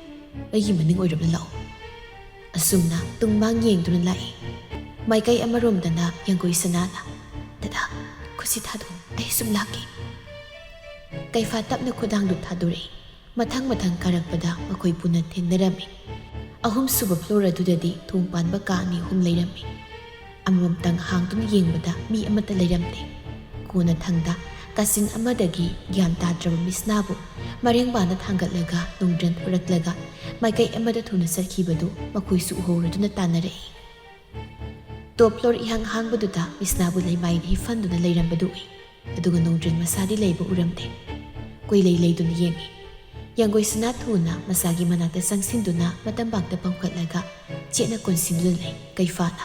ꯑꯩꯒꯤ ꯃꯅꯤꯡ ꯑꯣꯏꯔꯞꯅ ꯂꯥꯛꯑꯣ ꯑꯁꯨꯝꯅ ꯇꯨꯡꯃꯥꯡ ꯌꯦꯡꯗꯨꯅ ꯂꯥꯛꯏ ꯃꯥꯏꯀꯩ ꯑꯃꯔꯣꯝꯗꯅ ꯌꯥꯡꯒꯣꯏ ꯁꯅꯥꯅ ꯗꯗꯥ ꯈꯨꯠꯁꯤ ꯊꯥꯗꯣꯛ ꯑꯩ ꯁꯨꯝ ꯂꯥꯛꯀꯦ ꯀꯩꯐꯥ ꯇꯞꯅ ꯈꯨꯗꯥꯡꯗꯨ ꯊꯥꯗꯣꯔꯛꯏ ꯃꯊꯪ ꯃꯊꯪ ꯀꯥꯔꯛꯄꯗ ꯃꯈꯣꯏ ꯄꯨꯟꯅ ꯊꯦꯡꯅꯔꯝꯃꯤ ꯑꯍꯨꯝꯁꯨꯕ ꯐ꯭ꯂꯣꯔ ꯑꯗꯨꯗꯗꯤ ꯊꯣꯡ ꯄꯥꯟꯕ ꯀꯥ 2-3 ꯂꯩꯔꯝꯃꯤ ꯑꯃꯃꯝꯇꯪ ꯍꯥꯡꯗꯨꯅ ꯌꯦꯡꯕꯗ ꯃꯤ ꯑꯃꯠꯇ ꯂꯩꯔꯝꯗꯦ ꯀꯣꯟꯅ ꯊꯪꯗ ꯀꯥꯆꯤꯟ ꯑꯃꯗꯒꯤ ꯒ꯭ꯌꯥꯟ ꯇꯥꯗ꯭ꯔꯕ ꯃꯤꯁꯅꯥꯕꯨ ꯃꯔꯦꯡꯕꯥꯅ ꯊꯥꯡꯒꯠꯂꯒ ꯅꯣꯡꯗ꯭ꯔꯦꯟ ꯄꯨꯔꯛꯂꯒ ꯃꯥꯏꯀꯩ ꯑꯃꯗ ꯊꯨꯅ ꯆꯠꯈꯤꯕꯗꯨ ꯃꯈꯣꯏꯁꯨ ꯎꯍꯧꯔꯗꯨꯅ ꯇꯥꯟꯅꯔꯛꯏ ꯇꯣꯞ ꯐ꯭ꯂꯣꯔ ꯏꯍꯥꯡ ꯍꯥꯡꯕꯗꯨꯗ ꯃꯤꯁꯅꯥꯕꯨ ꯂꯩꯃꯥꯏꯗ ꯍꯤꯐꯟꯗꯨꯅ ꯂꯩꯔꯝꯕꯗꯨ ꯎꯏ ꯑꯗꯨꯒ ꯅꯣꯡꯗ꯭ꯔꯦꯟ ꯃꯁꯥꯗꯤ ꯂꯩꯕ ꯎꯔꯝꯗꯦ ꯀꯣꯏꯂꯩ ꯂꯩꯗꯨꯅ ꯌꯦꯡꯉꯤ ꯌꯥꯡꯒꯣꯏ ꯁꯅꯥ ꯊꯨꯅ ꯃꯁꯥꯒꯤ ꯃꯅꯥꯛꯇ ꯆꯪꯁꯤꯟꯗꯨꯅ ꯃꯇꯝꯕꯥꯛꯇ ꯄꯝꯈꯠꯂꯒ ꯆꯦꯠꯅ ꯀꯣꯟꯁꯤꯟꯗꯨꯅ ꯂꯩ ꯀꯩꯐꯥꯅ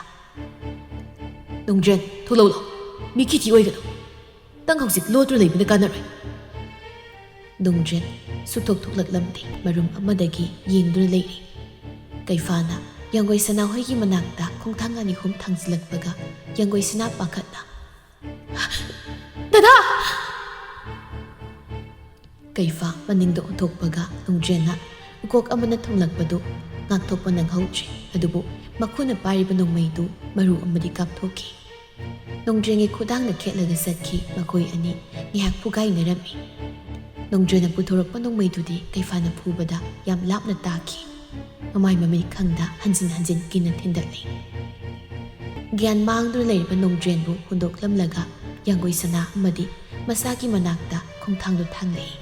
ꯅꯣꯡꯗ꯭ꯔꯦꯟ ꯊꯣꯛꯂꯛꯎ ꯂꯥꯎ ꯃꯤ ꯈꯤꯊꯤ ꯑꯣꯏꯒꯅꯨ ꯅꯪ ꯍꯧꯖꯤꯛ ꯂꯣꯠꯇꯨꯅ ꯂꯩꯕꯅ ꯀꯥꯟꯅꯔꯣꯏ ꯅꯣꯡꯗ꯭ꯔꯦꯟ ꯁꯨꯊꯣꯛ ꯊꯣꯛꯂꯛꯂꯝꯗꯦ ꯃꯔꯨꯝ ꯑꯃꯗꯒꯤ ꯌꯦꯡꯗꯨꯅ ꯂꯩꯔꯤ ꯀꯩꯐꯥꯅ ꯌꯥꯡꯒꯣꯏ ꯁꯅꯥ ꯍꯣꯏꯒꯤ ꯃꯅꯥꯛꯇ ꯈꯣꯡꯊꯥꯡ 2-3 ꯊꯥꯡꯖꯤꯜꯂꯛꯄꯒ ꯌꯥꯡꯒꯣꯏ ꯁꯅꯥ ꯄꯥꯈꯠꯅ ꯗꯗꯥ ꯀꯩꯐꯥ ꯃꯅꯤꯡꯗ ꯑꯣꯟꯊꯣꯛꯄꯒ ꯅꯣꯡꯗ꯭ꯔꯦꯟꯅ ꯎꯀꯣꯛ ꯑꯃꯅ ꯊꯨꯡꯂꯛꯄꯗꯨ ꯉꯥꯛꯊꯣꯛꯄ ꯅꯪꯍꯧꯗ꯭ꯔꯤ ꯑꯗꯨꯕꯨ ꯃꯈꯨꯅ ꯄꯥꯏꯔꯤꯕ ꯅꯣꯡꯃꯩꯗꯨ ꯃꯔꯨ ꯑꯃꯗꯤ ꯀꯥꯞꯊꯣꯛꯈꯤ ꯅꯣꯡꯗ꯭ꯔꯦꯟꯒꯤ ꯈꯨꯗꯥꯡꯗ ꯈꯦꯠꯂꯒ ꯆꯠꯈꯤ ꯃꯈꯣꯏ ꯑꯅꯤ ꯉꯥꯏꯍꯥꯛ ꯐꯨꯒꯥꯏꯅꯔꯝꯃꯤ ꯅꯣꯡꯗ꯭ꯔꯦꯟꯅ ꯄꯨꯊꯣꯔꯛꯄ ꯅꯣꯡꯃꯩꯗꯨꯗꯤ ꯀꯩꯐꯥꯅ ꯐꯨꯕꯗ ꯌꯥꯝ ꯂꯥꯞꯅ ꯇꯥꯈꯤ ꯃꯃꯥꯏ ꯃꯃꯤꯠ ꯈꯪꯗ ꯍꯟꯖꯤꯟ ꯍꯟꯖꯤꯟ ꯀꯤꯟꯅ ꯊꯤꯟꯗꯠꯂꯤ ꯒ꯭ꯌꯥꯟ ꯃꯥꯡꯗꯨꯅ ꯂꯩꯔꯤꯕ ꯅꯣꯡꯗ꯭ꯔꯦꯟꯕꯨ ꯍꯨꯟꯗꯣꯛꯂꯝꯂꯒ ꯌꯥꯡꯒꯣꯏ ꯁꯅꯥ ꯑꯃꯗꯤ ꯃꯁꯥꯒꯤ ꯃꯅꯥꯛꯇ ꯈꯣꯡꯊꯥꯡꯗꯨ ꯊꯥꯡꯂꯛꯏ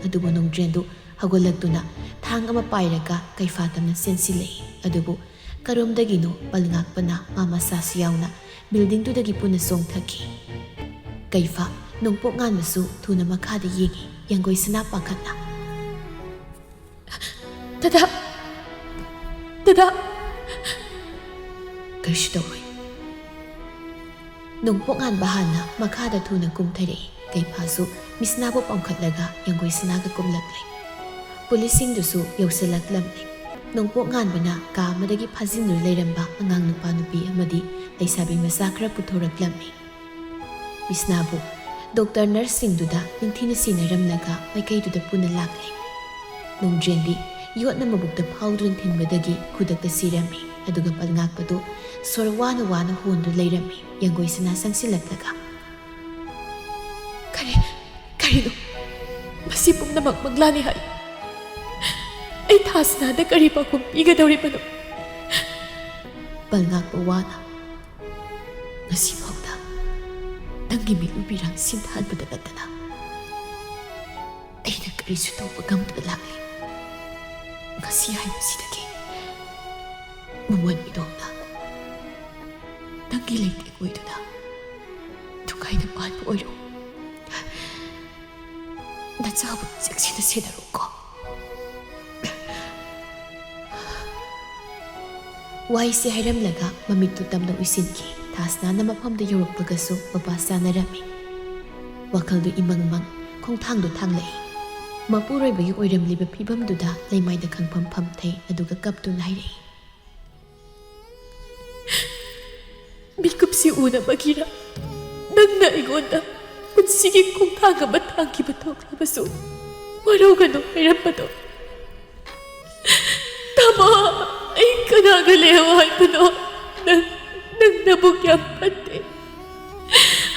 ꯑꯗꯨꯕꯨ ꯅꯣꯡꯗ꯭ꯔꯦꯟꯗꯨ ꯍꯧꯒꯠꯂꯛꯇꯨꯅ ꯊꯥꯡ ꯑꯃ ꯄꯥꯏꯔꯒ ꯀꯩꯐꯥ ꯇꯝꯅ ꯆꯦꯟꯁꯤꯜꯂꯛꯏ ꯑꯗꯨꯕꯨ ꯀꯔꯣꯝꯗꯒꯤꯅꯣ ꯄꯜꯉꯥꯛꯄꯅ ꯃꯥ ꯃꯁꯥꯁꯨ ꯌꯥꯎꯅ ꯕꯤꯜꯗꯤꯡꯗꯨꯗꯒꯤ ꯄꯨꯟꯅ ꯆꯣꯡꯊꯈꯤ ꯀꯩꯐꯥ ꯅꯣꯡꯄꯣꯛ ꯉꯥꯟꯕꯁꯨ ꯊꯨꯅ ꯃꯈꯥꯗ ꯌꯦꯡꯉꯤ ꯌꯥꯡꯒꯣꯏ ꯁꯅꯥ ꯄꯥꯈꯠꯅ ꯗꯗꯥ ꯗꯗꯥ ꯀꯔꯤꯁꯨ ꯇꯧꯔꯣꯏ ꯅꯣꯡꯄꯣꯛ ꯉꯥꯟꯕ ꯍꯥꯟꯅ ꯃꯈꯥꯗ ꯊꯨꯅ ꯀꯨꯝꯊꯔꯛꯏ ꯀꯩꯐꯥꯁꯨ ꯃꯤꯁꯅꯥꯕꯨ ꯄꯝꯈꯠꯂꯒ ꯌꯥꯡꯒꯣꯏ ꯁꯅꯥꯒ ꯀꯨꯝꯂꯛꯂꯤ ꯄꯨꯂꯤꯁꯁꯤꯡꯗꯨꯁꯨ ꯌꯧꯁꯤꯜꯂꯛꯂꯝꯂꯤ ꯅꯣꯡꯄꯣꯛ ꯉꯥꯟꯕꯅ ꯀꯥ ꯑꯃꯗꯒꯤ ꯐꯥꯖꯤꯟꯗꯨꯅ ꯂꯩꯔꯝꯕ ꯑꯉꯥꯡ ꯅꯨꯄꯤ ꯑꯃꯗꯤ ꯂꯩꯁꯥꯕꯤ ꯃꯆꯥ ꯈꯔ ꯄꯨꯊꯣꯔꯛꯂꯝꯃꯤ ꯃꯤꯁꯅꯥꯕꯨ ꯗꯣꯛꯇꯔ ꯅꯔꯁꯁꯤꯡꯗꯨꯗ ꯅꯤꯡꯊꯤꯅ ꯁꯤꯟꯅꯔꯝꯂꯒ ꯃꯥꯏꯀꯩꯗꯨꯗ ꯄꯨꯟꯅ ꯂꯥꯛꯂꯤ ꯅꯣꯡꯗ꯭ꯔꯦꯟꯗꯤ ꯌꯣꯠꯅ ꯃꯕꯨꯛꯇ ꯐꯥꯎꯗꯨꯅ ꯊꯤꯟꯕꯗꯒꯤ ꯈꯨꯗꯛꯇ ꯁꯤꯔꯝꯃꯤ ꯑꯗꯨꯒ ꯄꯜꯉꯥꯛꯄꯗꯨ ꯁꯣꯔ ꯋꯥꯅ ꯋꯥꯅ ꯍꯣꯟꯗꯨꯅ ꯂꯩꯔꯝꯃꯤ ꯌꯥꯡꯒꯣꯏ ꯁꯅꯥ ꯆꯪꯁꯤꯜꯂꯛꯂꯒ ꯀꯔꯤꯅꯣ ꯃꯁꯤ ꯄꯨꯝꯅꯃꯛ ꯃꯪꯂꯥꯅꯤ ꯍꯥꯏ ꯑꯩ ꯊꯥꯁꯅꯥꯗ ꯀꯔꯤ ꯄꯥꯎꯈꯨꯝ ꯄꯤꯒꯗꯧꯔꯤꯕꯅꯣ ꯄꯜꯉꯥꯛꯄ ꯋꯥꯅ ꯉꯁꯤꯐꯥꯎꯗ ꯅꯪꯒꯤ ꯃꯤꯠꯂꯨꯕꯤꯔꯥꯡ ꯁꯤꯟꯊꯥꯟꯕꯗ ꯅꯠꯇꯅ ꯑꯩꯅ ꯀꯔꯤꯁꯨ ꯇꯧꯕ ꯉꯝꯗꯅ ꯂꯥꯛꯂꯤ ꯉꯁꯤ ꯍꯥꯏꯕꯁꯤꯗꯒꯤ ꯃꯃꯜ ꯃꯤꯗꯣꯡꯅ ꯅꯪꯒꯤ ꯂꯩꯇꯦꯡ ꯑꯣꯏꯗꯨꯅ ꯊꯨꯒꯥꯏꯅ ꯄꯥꯟꯕ ꯑꯣꯏꯔꯣ ꯅꯆꯥꯕꯨ ꯆꯦꯛꯁꯤꯟꯅ ꯁꯦꯟꯅꯔꯣꯀꯣ ꯋꯥꯏꯁꯦ ꯍꯥꯏꯔꯝꯂꯒ ꯃꯃꯤꯠꯇꯨ ꯇꯝꯅ ꯎꯏꯁꯤꯟꯈꯤ ꯊꯥꯁꯅꯥꯅ ꯃꯐꯝꯗ ꯌꯧꯔꯛꯄꯒꯁꯨ ꯃꯄꯥ ꯆꯥꯅꯔꯝꯃꯤ ꯋꯥꯈꯜꯗꯨ ꯏꯃꯪ ꯈꯣꯡꯊꯥꯡꯗꯨ ꯊꯥꯡꯂꯛꯏ ꯃꯄꯨꯔꯣꯏꯕꯒꯤ ꯑꯣꯏꯔꯝꯂꯤꯕ ꯐꯤꯕꯝꯗꯨꯗ ꯂꯩꯃꯥꯏꯗ ꯈꯪꯐꯝ ꯐꯝꯊꯩ ꯑꯗꯨꯒ ꯀꯞꯇꯨꯅ ꯍꯥꯏꯔꯛꯏ ꯃꯤꯀꯨꯞꯁꯤ ꯎꯅꯕꯒꯤꯔ ꯅꯪꯅ ꯑꯩꯉꯣꯟꯗ ꯄꯨꯟꯁꯤꯒꯤ ꯈꯣꯡꯊꯥꯡ ꯑꯃ ꯊꯥꯡꯈꯤꯕ ꯊꯣꯛꯂꯕꯁꯨ ꯋꯥꯔꯧꯒꯅꯨ ꯍꯥꯏꯔꯝꯕꯗꯣ ꯇꯥꯃꯣ ꯑꯩ ꯀꯅꯥꯒ ꯂꯩꯍꯧ ꯍꯥꯏꯕꯅꯣ ꯅꯪ ꯅꯕꯨꯛ ꯌꯥꯝ ꯐꯠꯇꯦ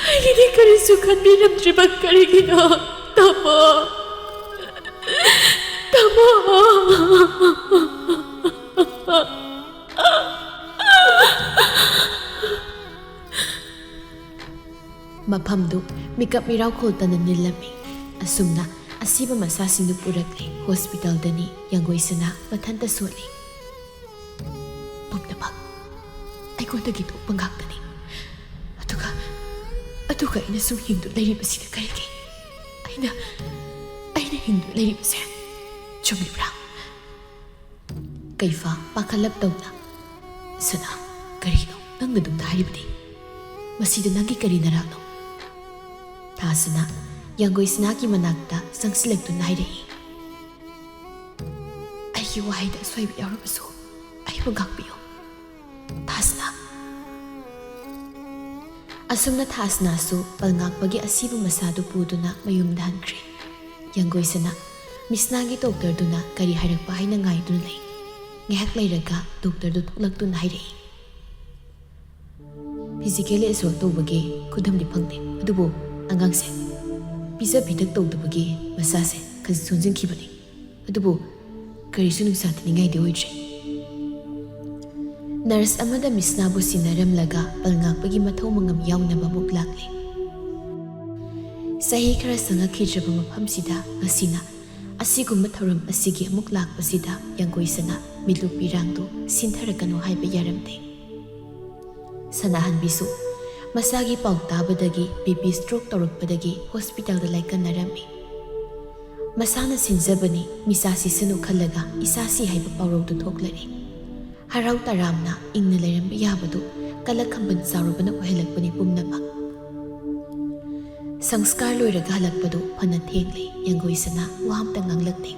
ꯑꯩꯒꯤꯗꯤ ꯀꯔꯤꯁꯨ ꯈꯟꯕꯤꯔꯝꯗ꯭ꯔꯤꯕ ꯀꯔꯤꯒꯤꯅꯣ ꯇꯥꯃꯣ ꯃꯐꯝꯗꯨ ꯃꯤꯀꯞ ꯃꯤꯔꯥꯎꯈꯣꯜ ꯇꯅ ꯅꯤꯜꯂꯝꯃꯤ ꯑꯁꯨꯝꯅ ꯑꯁꯤꯕ ꯃꯁꯥꯁꯤꯡꯗꯨ ꯄꯨꯔꯛꯂꯤ ꯍꯣꯁꯄꯤꯇꯥꯜꯗꯅꯤ ꯌꯥꯡꯒꯣꯏ ꯁꯅꯥ ꯃꯊꯟꯇ ꯁꯣꯠꯂꯤ ꯄꯨꯝꯅꯃꯛ ꯑꯩꯉꯣꯟꯗꯒꯤ ꯊꯣꯛꯄ ꯉꯥꯛꯇꯅꯤ ꯑꯗꯨꯒ ꯑꯩꯅ ꯁꯨꯝ ꯍꯤꯡꯗꯨꯅ ꯂꯩꯔꯤꯕꯁꯤꯅ ꯀꯔꯤꯒꯤ ꯑꯩꯅ ꯍꯤꯡꯗꯨꯅ ꯂꯩꯔꯤꯕꯁꯦ ꯆꯨꯝꯂꯤꯕ꯭ꯔꯥ ꯀꯩꯐꯥ ꯄꯥꯈꯠꯂꯞ ꯇꯧꯅ ꯁꯅꯥ ꯀꯔꯤꯅꯣ ꯅꯪꯅ ꯑꯗꯨꯝꯅ ꯍꯥꯏꯔꯤꯕꯗꯤ ꯃꯁꯤꯗ ꯅꯪꯒꯤ ꯀꯔꯤ ꯅꯔꯥꯛꯅꯣ ꯊꯥꯁꯅꯥ ꯌꯥꯡꯒꯣꯏ ꯁꯅꯥꯒꯤ ꯃꯅꯥꯛꯇ ꯆꯪꯁꯤꯜꯂꯛꯇꯨꯅ ꯍꯥꯏꯔꯛꯏ ꯑꯩꯒꯤ ꯋꯥꯍꯩꯗ ꯑꯁꯣꯏꯕ ꯌꯥꯎꯔꯕꯁꯨ ꯑꯩꯕꯨ ꯉꯥꯛꯄꯤꯌꯨ ꯊꯥꯁꯅꯥ ꯑꯁꯨꯝꯅ ꯊꯥꯁꯅꯥꯁꯨ ꯄꯜꯉꯥꯛꯄꯒꯤ ꯑꯁꯤꯕ ꯃꯁꯥꯗꯨ ꯄꯨꯗꯨꯅ ꯃꯌꯨꯝꯗ ꯍꯟꯈ꯭ꯔꯦ꯫ ꯌꯥꯡꯒꯣꯏꯁꯅꯥ ꯃꯤꯁꯅꯥꯒꯤ ꯗꯣꯛꯇꯔꯗꯨꯅ ꯀꯔꯤ ꯍꯥꯏꯔꯛꯄ ꯍꯥꯏꯅ ꯉꯥꯏꯗꯨꯅ ꯂꯩ꯫ ꯉꯥꯏꯍꯥꯛ ꯂꯩꯔꯒ ꯗꯣꯛꯇꯔꯗꯨ ꯊꯣꯛꯂꯛꯇꯨꯅ ꯍꯥꯏꯔꯛꯏ, ꯐꯤꯖꯤꯀꯦꯜꯂꯤ ꯑꯦꯁꯣꯜꯠ ꯇꯧꯕꯒꯤ ꯈꯨꯗꯝꯗꯤ ꯐꯪꯗꯦ, ꯑꯗꯨꯕꯨ ꯑꯉꯥꯡꯁꯦ ꯄꯤꯖ ꯄꯤꯊꯛ ꯇꯧꯗꯕꯒꯤ ꯃꯁꯥꯁꯦ ꯈꯖꯤꯛ ꯁꯣꯟꯖꯤꯟꯈꯤꯕꯅꯤ, ꯑꯗꯨꯕꯨ ꯀꯔꯤꯁꯨ ꯅꯨꯡꯁꯥ ꯊꯤꯅꯤꯡꯉꯥꯏꯗꯤ ꯑꯣꯏꯗ꯭ꯔꯦ꯫ ꯅꯔꯁ ꯑꯃꯗ ꯃꯤꯁꯅꯥꯕꯨ ꯁꯤꯟꯅꯔꯝꯂꯒ ꯄꯜꯉꯥꯛꯄꯒꯤ ꯃꯊꯧ ꯃꯉꯝ ꯌꯥꯎꯅꯕ ꯑꯃꯨꯛ ꯂꯥꯛꯂꯦ꯫ ꯆꯍꯤ ꯈꯔ ꯆꯪꯉꯛꯈꯤꯗ꯭ꯔꯕ ꯃꯐꯝꯁꯤꯗ ꯉꯁꯤꯅ ꯑꯁꯤꯒꯨꯝꯕ ꯊꯧꯔꯝ ꯑꯁꯤꯒꯤ ꯑꯃꯨꯛ ꯂꯥꯛꯄꯁꯤꯗ ꯌꯥꯡꯒꯣꯏꯁꯅꯥ ꯃꯤꯠꯂꯨ ꯄꯤꯔꯥꯡꯗꯨ ꯁꯤꯟꯊꯔꯛꯀꯅꯨ ꯍꯥꯏꯕ ꯌꯥꯔꯝꯗꯦ꯫ ꯁꯅꯥꯍꯟꯕꯤꯁꯨ ꯃꯁꯥꯒꯤ ꯄꯥꯎ ꯇꯥꯕꯗꯒꯤ ꯕꯤꯄꯤ ꯁ꯭ꯇ꯭ꯔꯣꯛ ꯇꯧꯔꯛꯄꯗꯒꯤ ꯍꯣꯁꯄꯤꯇꯥꯜꯗ ꯂꯥꯏꯀꯠꯅꯔꯝꯃꯤ꯫ ꯃꯁꯥꯅ ꯁꯤꯟꯖꯕꯅꯤ, ꯃꯤꯁꯥ ꯁꯤꯁꯅꯨ ꯈꯜꯂꯒ ꯏꯁꯥꯁꯤ ꯍꯥꯏꯕ ꯄꯥꯎꯔꯧꯗꯨ ꯊꯣꯛꯂꯛꯏ꯫ ꯍꯔꯥꯎ ꯇꯔꯥꯝꯅ ꯏꯪꯅ ꯂꯩꯔꯝꯕ ꯌꯥꯕꯗꯨ ꯀꯂꯛ ꯈꯝꯕꯟ ꯆꯥꯎꯔꯕꯅ ꯑꯣꯏꯍꯜꯂꯛꯄꯅꯤ ꯄꯨꯝꯅꯃꯛ꯫ ꯁꯪꯁꯀꯥꯔ ꯂꯣꯏꯔꯒ ꯍꯜꯂꯛꯄꯗꯨ ꯐꯅ ꯊꯦꯡꯂꯦ꯫ ꯌꯥꯡꯒꯣꯏꯁꯅꯥ ꯋꯥ ꯑꯝꯇ ꯉꯥꯡꯂꯛꯇꯦ꯫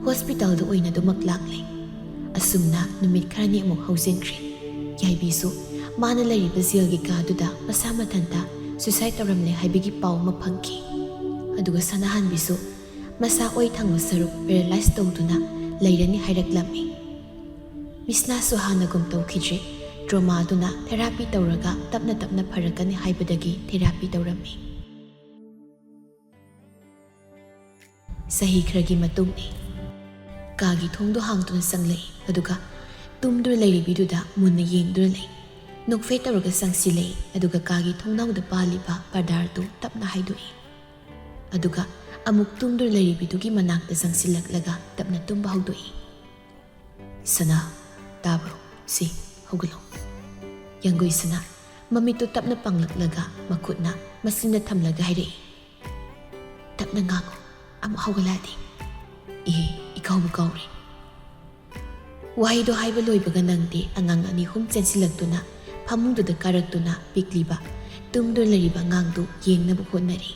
ꯍꯣꯁꯄꯤꯇꯥꯜꯗ ꯑꯣꯏꯅ ꯑꯗꯨꯃꯛ ꯂꯥꯛꯂꯦ꯫ ꯑꯁꯨꯝꯅ ꯅꯨꯃꯤꯠ ꯈꯔꯅꯤ ꯑꯃꯨꯛ ꯍꯧꯖꯤꯟꯈ꯭ꯔꯦ꯫ ꯌꯥꯏꯕꯤꯁꯨ ꯃꯥꯅ ꯂꯩꯔꯤꯕ ꯖꯦꯜꯒꯤ ꯀꯥꯗꯨꯗ ꯃꯁꯥ ꯃꯊꯟꯇ ꯁꯨꯏꯁꯥꯏꯠ ꯇꯧꯔꯝꯂꯦ ꯍꯥꯏꯕꯒꯤ ꯄꯥꯎ ꯑꯃ ꯐꯪꯈꯤ꯫ ꯑꯗꯨꯒ ꯁꯅꯥꯍꯟꯕꯤꯁꯨ ꯃꯁꯥ ꯑꯣꯏ ꯊꯪꯕ ꯁꯔꯨꯛ ꯄꯦꯔꯥꯂꯥꯏꯁ ꯇꯧꯗꯨꯅ ꯂꯩꯔꯅꯤ ꯍꯥꯏꯔꯛꯂꯝꯃꯤ꯫ ꯃꯤꯁꯅꯥꯁꯨ ꯍꯥꯟꯅꯒꯨꯝ ꯇꯧꯈꯤꯗ꯭ꯔꯦ꯫ ꯇ꯭ꯔꯣꯃꯥꯗꯨꯅ ꯊꯦꯔꯥꯄꯤ ꯇꯧꯔꯒ ꯇꯞꯅ ꯇꯞꯅ ꯐꯔꯛꯀꯅꯤ ꯍꯥꯏꯕꯗꯒꯤ ꯊꯦꯔꯥꯄꯤ ꯇꯧꯔꯝꯃꯤ꯫ ꯆꯍꯤ ꯈꯔꯒꯤ ꯃꯇꯨꯡꯅꯤ꯫ ꯀꯥꯒꯤ ꯊꯣꯡꯗꯣ ꯍꯥꯡꯗꯨꯅ ꯆꯪꯂꯛꯏ, ꯑꯗꯨꯒ ꯇꯨꯝꯗꯨꯅ ꯂꯩꯔꯤꯕꯤꯗꯨꯗ ꯃꯨꯟꯅ ꯌꯦꯡꯗꯨꯅ ꯂꯩ꯫ ꯅꯣꯛꯐꯦꯠ ꯇꯧꯔꯒ ꯆꯪꯁꯤꯜꯂꯛꯏ, ꯑꯗꯨꯒ ꯀꯥꯒꯤ ꯊꯣꯡꯅꯥꯎꯗ ꯄꯥꯜꯂꯤꯕ ꯄꯔꯗꯥꯔꯗꯨ ꯇꯞꯅ ꯍꯥꯏꯗꯣꯛꯏ꯫ ꯑꯗꯨꯒ ꯑꯃꯨꯛ ꯇꯨꯝꯗꯨꯅ ꯂꯩꯔꯤꯕꯤꯗꯨꯒꯤ ꯃꯅꯥꯛꯇ ꯆꯪꯁꯤꯜꯂꯛꯂꯒ ꯇꯞꯅ ꯇꯨꯝꯕ ꯍꯧꯗꯣꯛꯏ꯫ ꯁꯅꯥ, ꯇꯥꯕ꯭ꯔꯣ? ꯁꯤ ꯍꯧꯒꯠꯂꯣ꯫ ꯌꯥꯡꯒꯣꯏꯁꯅꯥ ꯃꯃꯤꯠꯇꯨ ꯇꯞꯅ ꯄꯥꯡꯂꯛꯂꯒ ꯃꯈꯨꯠꯅ ꯃꯆꯤꯟꯗ ꯊꯝꯂꯒ ꯍꯥꯏꯔꯛꯏ, ꯇꯞꯅ ꯉꯥꯡꯉꯨ, ꯑꯃꯨꯛ ꯍꯧꯒꯠꯂꯛꯑꯗꯤ꯫ ꯏꯀꯥꯎꯕꯨ ꯀꯥꯎꯔꯦ꯫ ꯋꯥꯍꯩꯗꯣ ꯍꯥꯏꯕ ꯂꯣꯏꯕꯒ ꯅꯪꯗꯦ ꯑꯉꯥꯡ ꯑꯅꯤ ꯑꯍꯨꯝ ꯆꯦꯟꯁꯤꯜꯂꯛꯇꯨꯅ ꯐꯃꯨꯡꯗꯨꯗ ꯀꯥꯔꯛꯇꯨꯅ ꯄꯤꯛꯂꯤꯕ ꯇꯨꯝꯗꯨꯅ ꯂꯩꯔꯤꯕ ꯑꯉꯥꯡꯗꯨ ꯌꯦꯡꯅꯕ ꯍꯣꯠꯅꯔꯤ꯫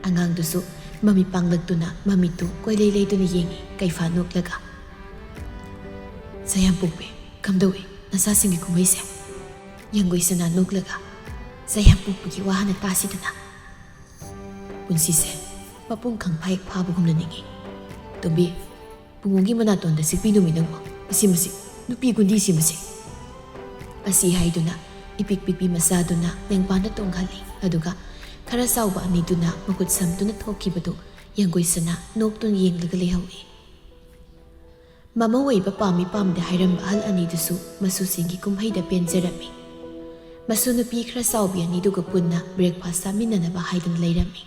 ꯑꯉꯥꯡꯗꯨꯁꯨ ꯃꯃꯤꯠ ꯄꯥꯡꯂꯛꯇꯨꯅ ꯃꯃꯤꯠꯇꯨ ꯀꯣꯏꯂꯩ ꯂꯩꯗꯨꯅ ꯌꯦꯡꯉꯤ, ꯀꯩꯐꯥ ꯅꯣꯛꯂꯒ꯫ ꯆꯌꯥꯝꯄꯣꯛꯄꯤ, ꯀꯝꯗꯧꯏ ꯅꯆꯥꯁꯤꯡꯒꯤ ꯀꯨꯝꯍꯩꯁꯦ? ꯌꯥꯡꯒꯣꯏꯁꯅꯥ ꯅꯣꯛꯂꯒ, ꯆꯌꯥꯝꯄꯣꯛꯄꯒꯤ ꯋꯥ ꯍꯥꯟꯅ ꯇꯥꯁꯤꯗꯅ꯫ ꯄꯨꯟꯁꯤꯁꯦ ꯃꯄꯨꯡ ꯈꯪꯐꯥ ꯍꯦꯛ ꯐꯥꯕꯒꯨꯝꯅ ꯅꯤꯡꯉꯤ꯫ ꯇꯣꯝꯕꯤ, ꯄꯨꯡꯉꯣꯒꯤ ꯃꯅꯥꯇꯣꯟꯗ ꯁꯤꯛꯄꯤꯅꯨꯃꯤ ꯅꯪꯕꯣ, ꯃꯁꯤ ꯅꯨꯄꯤ ꯒꯨꯟꯗꯤꯁꯤ ꯃꯁꯤ꯫ ꯑꯁꯤ ꯍꯥꯏꯗꯨꯅ ꯏꯄꯤꯛ ꯄꯤꯛꯄꯤ ꯃꯆꯥꯗꯨꯅ ꯂꯦꯡꯕꯥꯟꯗ ꯇꯣꯡꯍꯜꯂꯤ, ꯑꯗꯨꯒ ꯈꯔ ꯆꯥꯎꯕ ꯑꯅꯤꯗꯨꯅ ꯃꯈꯨꯠ ꯁꯝꯗꯨꯅ ꯊꯣꯛꯈꯤꯕꯗꯨ ꯌꯥꯡꯒꯣꯏꯁꯅꯥ ꯅꯣꯛꯇꯨꯅ ꯌꯦꯡꯂꯒ ꯂꯩꯍꯧꯏ꯫ ꯃꯃꯧ ꯑꯣꯏꯕ ꯄꯥꯝꯃꯤ ꯄꯥꯝꯗꯦ ꯍꯥꯏꯔꯝꯕ ꯑꯍꯜ ꯑꯅꯤꯗꯨꯁꯨ ꯃꯁꯨꯁꯤꯡꯒꯤ ꯀꯨꯝꯍꯩꯗ ꯄꯦꯟꯖꯔꯝꯃꯤ꯫ ꯃꯁꯨ ꯅꯨꯄꯤꯈꯔ ꯆꯥꯎꯕꯤ ꯑꯅꯤꯗꯨꯒ ꯄꯨꯟꯅ ꯕ꯭ꯔꯦꯛꯐꯥꯁ ꯆꯥꯃꯤꯟꯅꯅꯕ ꯍꯥꯏꯗꯨꯅ ꯂꯩꯔꯝꯃꯤ꯫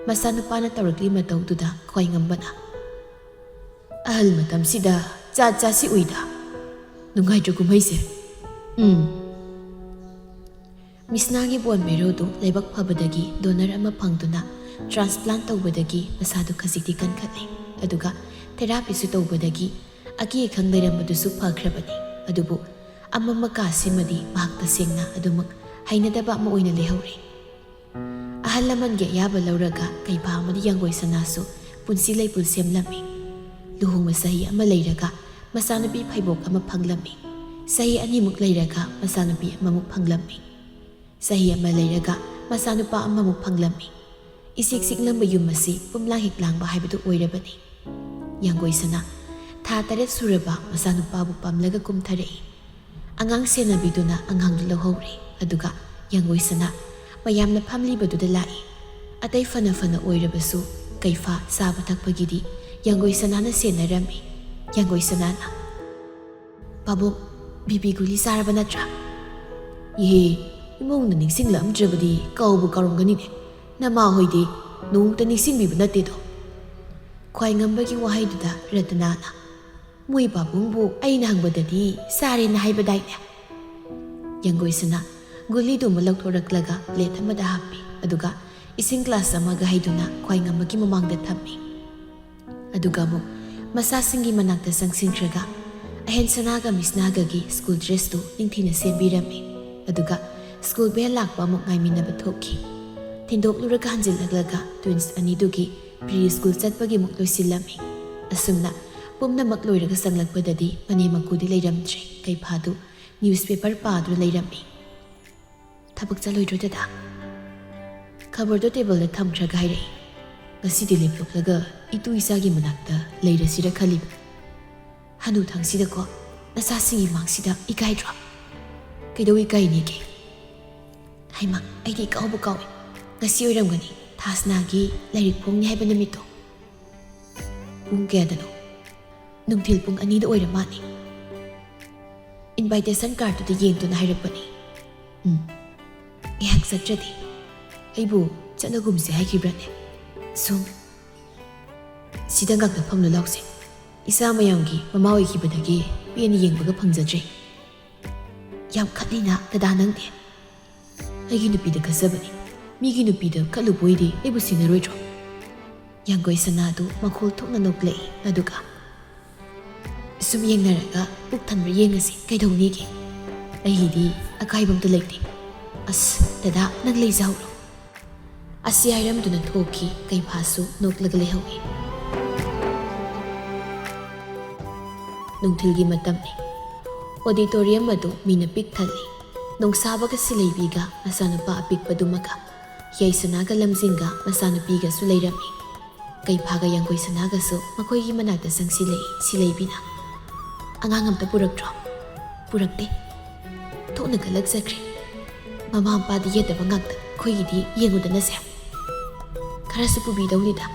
ꯃꯆꯥꯅꯨꯄꯥꯅ ꯇꯧꯔꯛꯂꯤ ꯃꯇꯧꯗꯨꯗ ꯈ꯭ꯋꯥꯏ ꯉꯝꯕꯅ, ꯑꯍꯜ ꯃꯇꯝꯁꯤꯗ ꯆꯥꯠ ꯆꯥꯠꯁꯤ ꯎꯏꯗ, ꯅꯨꯡꯉꯥꯏꯇ꯭ꯔ ꯀꯨꯝꯍꯩꯁꯦ? ꯃꯤꯁꯅꯥꯒꯤ ꯕꯣꯟ ꯃꯦꯔꯣꯗꯨ ꯂꯥꯏꯕꯛ ꯐꯕꯗꯒꯤ ꯗꯣꯅꯔ ꯑꯃ ꯐꯪꯗꯨꯅ ꯇ꯭ꯔꯥꯟꯁꯄ꯭ꯂꯥꯟꯠ ꯇꯧꯕꯗꯒꯤ ꯃꯁꯥꯗꯨ ꯈꯖꯤꯛꯇꯤ ꯀꯟꯈꯠꯂꯦ, ꯑꯗꯨꯒ ꯊꯦꯔꯥꯄꯤꯁꯨ ꯇꯧꯕꯗꯒꯤ ꯑꯀꯤ ꯑꯈꯪ ꯂꯩꯔꯝꯕꯗꯨꯁꯨ ꯐꯈ꯭ꯔꯕꯅꯤ꯫ ꯑꯗꯨꯕꯨ ꯑꯃꯝꯕ ꯀꯥꯁꯤꯃꯗꯤ ꯃꯍꯥꯛ ꯇꯁꯦꯡꯅ ꯑꯗꯨꯃꯛ ꯍꯩꯅꯗꯕ ꯑꯃ ꯑꯣꯏꯅ ꯂꯩꯍꯧꯔꯦ꯫ ꯑꯍꯜ ꯂꯃꯟꯒꯤ ꯑꯌꯥꯕ ꯂꯧꯔꯒ ꯀꯩꯐꯥ ꯑꯃꯗꯤ ꯌꯥꯡꯒꯣꯏꯁꯅꯥꯁꯨ ꯄꯨꯟꯁꯤ ꯂꯩꯄꯨꯟ ꯁꯦꯝꯂꯝꯃꯤ꯫ ꯂꯨꯍꯣꯡꯕ ꯆꯍꯤ ꯑꯃ ꯂꯩꯔꯒ ꯃꯆꯥꯅꯨꯄꯤ ꯐꯩꯕꯣꯛ ꯑꯃ ꯐꯪꯂꯝꯃꯤ꯫ ꯆꯍꯤ ꯑꯅꯤꯃꯨꯛ ꯂꯩꯔꯒ ꯃꯆꯥꯅꯨꯄꯤ ꯑꯃꯃꯨꯛ ꯐꯪꯂꯝꯃꯤ꯫ ꯆꯍꯤ ꯑꯃ ꯂꯩꯔꯒ ꯃꯆꯥꯅꯨꯄꯥ ꯑꯃꯃꯨꯛ ꯐꯪꯂꯝꯃꯤ꯫ ꯏꯆꯤꯛ ꯆꯤꯛꯂꯝꯕ ꯌꯨꯝ ꯑꯁꯤ ꯄꯨꯝꯂꯥꯡ ꯍꯤꯛꯂꯥꯡꯕ ꯍꯥꯏꯕꯗꯨ ꯑꯣꯏꯔꯕꯅꯤ꯫ ꯌꯥꯡꯒꯣꯏꯁꯅꯥ ꯊꯥ 9 ꯁꯨꯔꯕ ꯃꯆꯥꯅꯨꯄꯥꯕꯨ ꯄꯝꯂꯒ ꯀꯨꯝꯊꯔꯛꯏ꯫ ꯑꯉꯥꯡ ꯁꯦꯟꯅꯕꯤꯗꯨꯅ ꯑꯉꯥꯡꯗꯨ ꯂꯧꯍꯧꯔꯦ, ꯑꯗꯨꯒ ꯌꯥꯡꯒꯣꯏꯁꯅꯥ ꯃꯌꯥꯝꯅ ꯐꯝꯂꯤꯕꯗꯨꯗ ꯂꯥꯛꯏ꯫ ꯑꯇꯩ ꯐꯅ ꯐꯅ ꯑꯣꯏꯔꯕꯁꯨ ꯀꯩꯐꯥ ꯆꯥꯕ ꯊꯛꯄꯒꯤꯗꯤ ꯌꯥꯡꯒꯣꯏꯁꯅꯥꯅ ꯁꯦꯟꯅꯔꯝꯃꯤ꯫ ꯌꯥꯡꯒꯣꯏꯁꯅꯥꯅ, ꯄꯥꯕꯨꯡ, ꯕꯤꯄꯤ ꯒꯨꯂꯤ ꯆꯥꯔꯕ ꯅꯠꯇ꯭ꯔꯥ? ꯏꯃꯧꯅ ꯅꯤꯡꯁꯤꯡꯂꯛꯑꯝꯗ꯭ꯔꯕꯗꯤ ꯀꯥꯎꯕꯨ ꯀꯥꯎꯔꯝꯒꯅꯤꯅꯦ, ꯅꯃꯥ ꯍꯣꯏꯗꯤ ꯅꯣꯡꯇ ꯅꯤꯡꯁꯤꯡꯕꯤꯕ ꯅꯠꯇꯦꯗꯣ꯫ ꯈ꯭ꯋꯥꯏ ꯉꯝꯕꯒꯤ ꯋꯥꯍꯩꯗꯨꯗ ꯔꯇꯅꯥꯅ, ꯃꯣꯏ ꯄꯥꯕꯨꯡꯕꯨ ꯑꯩꯅ ꯍꯪꯕꯗꯗꯤ ꯆꯥꯔꯦꯅ ꯍꯥꯏꯕꯗꯥꯏꯅꯦ? ꯌꯥꯡꯒꯣꯏꯁꯅꯥ ꯒꯨꯂꯤꯗꯨꯃ ꯂꯧꯊꯣꯔꯛꯂꯒ ꯄ꯭ꯂꯦꯠ ꯑꯃꯗ ꯍꯥꯞꯄꯤ, ꯑꯗꯨꯒ ꯏꯁꯤꯡ ꯒ꯭ꯂꯥꯁ ꯑꯃꯒ ꯍꯩꯗꯨꯅ ꯈ꯭ꯋꯥꯏ ꯉꯝꯕꯒꯤ ꯃꯃꯥꯡꯗ ꯊꯝꯃꯤ꯫ ꯑꯗꯨꯒ ꯑꯃꯨꯛ ꯃꯆꯥꯁꯤꯡꯒꯤ ꯃꯅꯥꯛꯇ ꯆꯪꯁꯤꯟꯈ꯭ꯔꯒ ꯑꯍꯦꯟꯁꯅꯥꯒ ꯃꯤꯁꯅꯥꯒꯒꯤ ꯁ꯭ꯀꯨꯜ ꯗ꯭ꯔꯦꯁꯇꯨ ꯅꯤꯡꯊꯤꯅ ꯁꯦꯝꯕꯤꯔꯝꯃꯤ, ꯑꯗꯨꯒ ꯁ꯭ꯀꯨꯜ ꯕꯦꯜ ꯂꯥꯛꯄ ꯑꯃꯨꯛ ꯉꯥꯏꯃꯤꯟꯅꯕ ꯊꯣꯛꯈꯤ꯫ ꯊꯤꯟꯗꯣꯛꯂꯨꯔꯒ ꯍꯟꯖꯤꯜꯂꯛꯂꯒ ꯇ꯭ꯋꯤꯟꯁ ꯑꯅꯤꯗꯨꯒꯤ ꯄ꯭ꯔꯤ ꯁ꯭ꯀꯨꯜ ꯆꯠꯄꯒꯤ ꯑꯃꯨꯛ ꯂꯣꯏꯁꯤꯜꯂꯝꯃꯤ꯫ ꯑꯁꯨꯝꯅ ꯄꯨꯝꯅꯃꯛ ꯂꯣꯏꯔꯒ ꯊꯕꯛ ꯆꯠꯂꯣꯏꯗ꯭ꯔꯣ ꯗꯗꯥ? ꯈꯕꯔꯗꯣ ꯇꯦꯕꯜꯗ ꯊꯝꯈ꯭ꯔꯒ ꯍꯥꯏꯔꯛꯏ, ꯉꯁꯤꯗꯤ ꯂꯦꯞꯊꯣꯛꯂꯒ ꯏꯇꯨ ꯏꯆꯥꯒꯤ ꯃꯅꯥꯛꯇ ꯂꯩꯔꯁꯤꯔ ꯈꯜꯂꯤꯕ. ꯍꯅꯨꯊꯪꯁꯤꯗꯀꯣ ꯅꯆꯥꯁꯤꯡꯒꯤ ꯃꯥꯡꯁꯤꯗ ꯏꯀꯥꯏꯗ꯭ꯔꯣ? ꯀꯩꯗꯧ ꯏꯀꯥꯏꯅꯤꯒꯦ? ꯍꯩꯃꯥ, ꯑꯩꯗꯤ ꯏꯀꯥꯎꯕ ꯀꯥꯎꯏ. ꯉꯁꯤ ꯑꯣꯏꯔꯝꯒꯅꯤ ꯊꯥꯁꯅꯥꯒꯤ ꯂꯥꯏꯔꯤꯛ ꯐꯣꯡꯅꯤ ꯍꯥꯏꯕ ꯅꯨꯃꯤꯠꯇꯣ. ꯄꯨꯡ ꯀꯌꯥꯗꯅꯣ? ꯅꯨꯡꯊꯤꯜ ꯄꯨꯡ 2ꯗ ꯑꯣꯏꯔ ꯃꯥꯜꯂꯤ. ꯏꯟꯚꯥꯏꯇꯦꯁꯟ ꯀꯥꯔꯠꯇꯨꯗ ꯌꯦꯡꯗꯨꯅ ꯍꯥꯏꯔꯛꯄꯅꯤ. ꯉꯥꯏꯍꯥꯛ ꯆꯠꯇ꯭ꯔꯗꯤ. ꯑꯩꯕꯨ ꯆꯠꯂꯒꯨꯝꯁꯦ ꯍꯥꯏꯈꯤꯕ꯭ꯔꯅꯦ? ꯁꯨꯝ ꯁꯤꯗ ꯉꯥꯛꯇ ꯐꯝꯂꯨ ꯂꯥꯎꯁꯦ. ꯏꯆꯥ ꯃꯌꯥꯝꯒꯤ ꯃꯃꯥ ꯑꯣꯏꯈꯤꯕꯗꯒꯤ ꯄꯦꯟꯅ ꯌꯦꯡꯕꯒ ꯐꯪꯖꯗ꯭ꯔꯦ. ꯌꯥꯝ ꯈꯠꯂꯤꯅ ꯗꯗꯥ ꯅꯪꯗꯤ. ꯑꯩꯒꯤ ꯅꯨꯄꯤꯗ ꯈꯠꯆꯕꯅꯤ. ꯃꯤꯒꯤ ꯅꯨꯄꯤꯗ ꯈꯠꯂꯨꯕꯣꯏꯗꯤ ꯑꯩꯕꯨ ꯁꯤꯡꯅꯔꯣꯏꯗ꯭ꯔꯣ? ꯌꯥꯡꯒꯣꯏ ꯁꯅꯥꯗꯨ ꯃꯈꯣꯜ ꯊꯣꯛꯅ ꯅꯣꯛꯂꯛꯏ. ꯑꯗꯨꯒ ꯁꯨꯝ ꯌꯦꯡꯅꯔꯒ ꯄꯨꯛ ꯊꯟꯕ꯭ꯔꯥ ꯌꯦꯡꯉꯁꯤ ꯀꯩꯗꯧꯅꯤꯒꯦ? ꯑꯩꯒꯤꯗꯤ ꯑꯀꯥꯏꯕ ꯑꯝꯇ ꯂꯩꯇꯦ. ꯑꯁ ꯗꯗꯥ ꯅꯪ ꯂꯩꯖꯍꯧꯔꯣ. ꯑꯁꯤ ꯍꯥꯏꯔꯝꯗꯨꯅ ꯊꯣꯛꯈꯤ. ꯀꯩꯐꯥꯁꯨ ꯅꯣꯛꯂꯒ ꯂꯩꯍꯧꯏ. ꯅꯨꯡꯊꯤꯜꯒꯤ ꯃꯇꯝꯅꯤ. ꯑꯣꯗꯤꯇꯣꯔꯤꯌꯝ ꯑꯗꯨ ꯃꯤꯅ ꯄꯤꯛ ꯊꯜꯂꯤ. ꯅꯣꯡꯁꯥꯕꯒ ꯁꯤꯂꯩꯕꯤꯒ ꯃꯆꯥꯅꯨꯄꯥ ꯑꯄꯤꯛꯄꯗꯨꯃꯒ, ꯌꯥꯏꯁꯅꯥꯒ ꯂꯝꯖꯤꯡꯒ ꯃꯆꯥꯅꯨꯄꯤꯒꯁꯨ ꯂꯩꯔꯝꯃꯤ. ꯀꯩꯐꯥꯒ ꯌꯥꯡꯒꯣꯏ ꯁꯅꯥꯒꯁꯨ ꯃꯈꯣꯏꯒꯤ ꯃꯅꯥꯛꯇ ꯆꯪꯁꯤꯜꯂꯛꯏ. ꯁꯤꯂꯩꯕꯤꯅ, ꯑꯉꯥꯡ ꯑꯝꯇ ꯄꯨꯔꯛꯇ꯭ꯔꯣ? ꯄꯨꯔꯛꯇꯦ. ꯊꯣꯛꯅ ꯀꯜꯂꯛꯆꯈ꯭ꯔꯦ. ꯃꯃꯥ ꯃꯄꯥꯗ ꯌꯦꯠꯇꯕ ꯉꯥꯛꯇ. ꯑꯩꯈꯣꯏꯒꯤꯗꯤ ꯌꯦꯡꯉꯨꯗꯅꯁꯦ. ꯈꯔꯁꯨ ꯄꯨꯕꯤꯗꯧꯅꯤꯗ.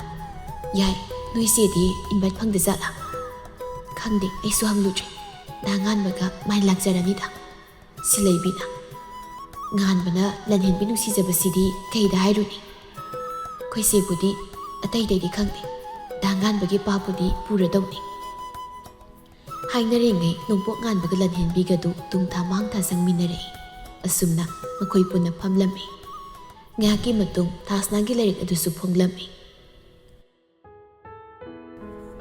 ꯌꯥꯏ, ꯅꯣꯏ ꯆꯦꯗꯤ ꯏꯟꯚꯥꯏꯠ ꯐꯪꯗꯖꯥꯠꯂꯥ? ꯈꯪꯗꯦ, ꯑꯩꯁꯨ ꯍꯪꯂꯨꯗ꯭ꯔꯤ. ꯉꯥꯟꯕꯒ ꯃꯥꯏ ꯂꯥꯛꯆꯔꯅꯤꯗ. ꯁꯤꯂꯩꯕꯤꯅ, ꯉꯥꯟꯕꯅ ꯂꯟꯍꯦꯟꯕꯤ ꯅꯨꯡꯁꯤꯖꯕꯁꯤꯗꯤ ꯀꯩꯗ ꯍꯥꯏꯔꯨꯅꯤ. ꯑꯩꯈꯣꯏ ꯆꯦꯕꯨꯗꯤ ꯑꯇꯩꯗꯩꯗꯤ ꯈꯪꯗꯦ. ꯉꯥꯟꯕꯒꯤ ꯄꯥꯕꯨꯗꯤ ꯄꯨꯔꯗꯧꯅꯤ. ꯍꯥꯏꯅꯔꯤꯉꯩ ꯅꯣꯡꯄꯣꯛ ꯉꯥꯟꯕꯒ ꯂꯟꯍꯦꯟꯕꯤꯒꯗꯨ ꯇꯨꯡꯊꯥ ꯃꯥꯡꯊꯥ ꯆꯪꯃꯤꯟꯅꯔꯛꯏ. ꯑꯁꯨꯝꯅ ꯃꯈꯣꯏ ꯄꯨꯟꯅ ꯐꯝꯂꯝꯃꯤ. ꯉꯥꯏꯍꯥꯛꯀꯤ ꯃꯇꯨꯡ ꯊꯥꯁꯅꯥꯒꯤ ꯂꯥꯏꯔꯤꯛ ꯑꯗꯨꯁꯨ ꯐꯣꯡꯂꯝꯃꯤ.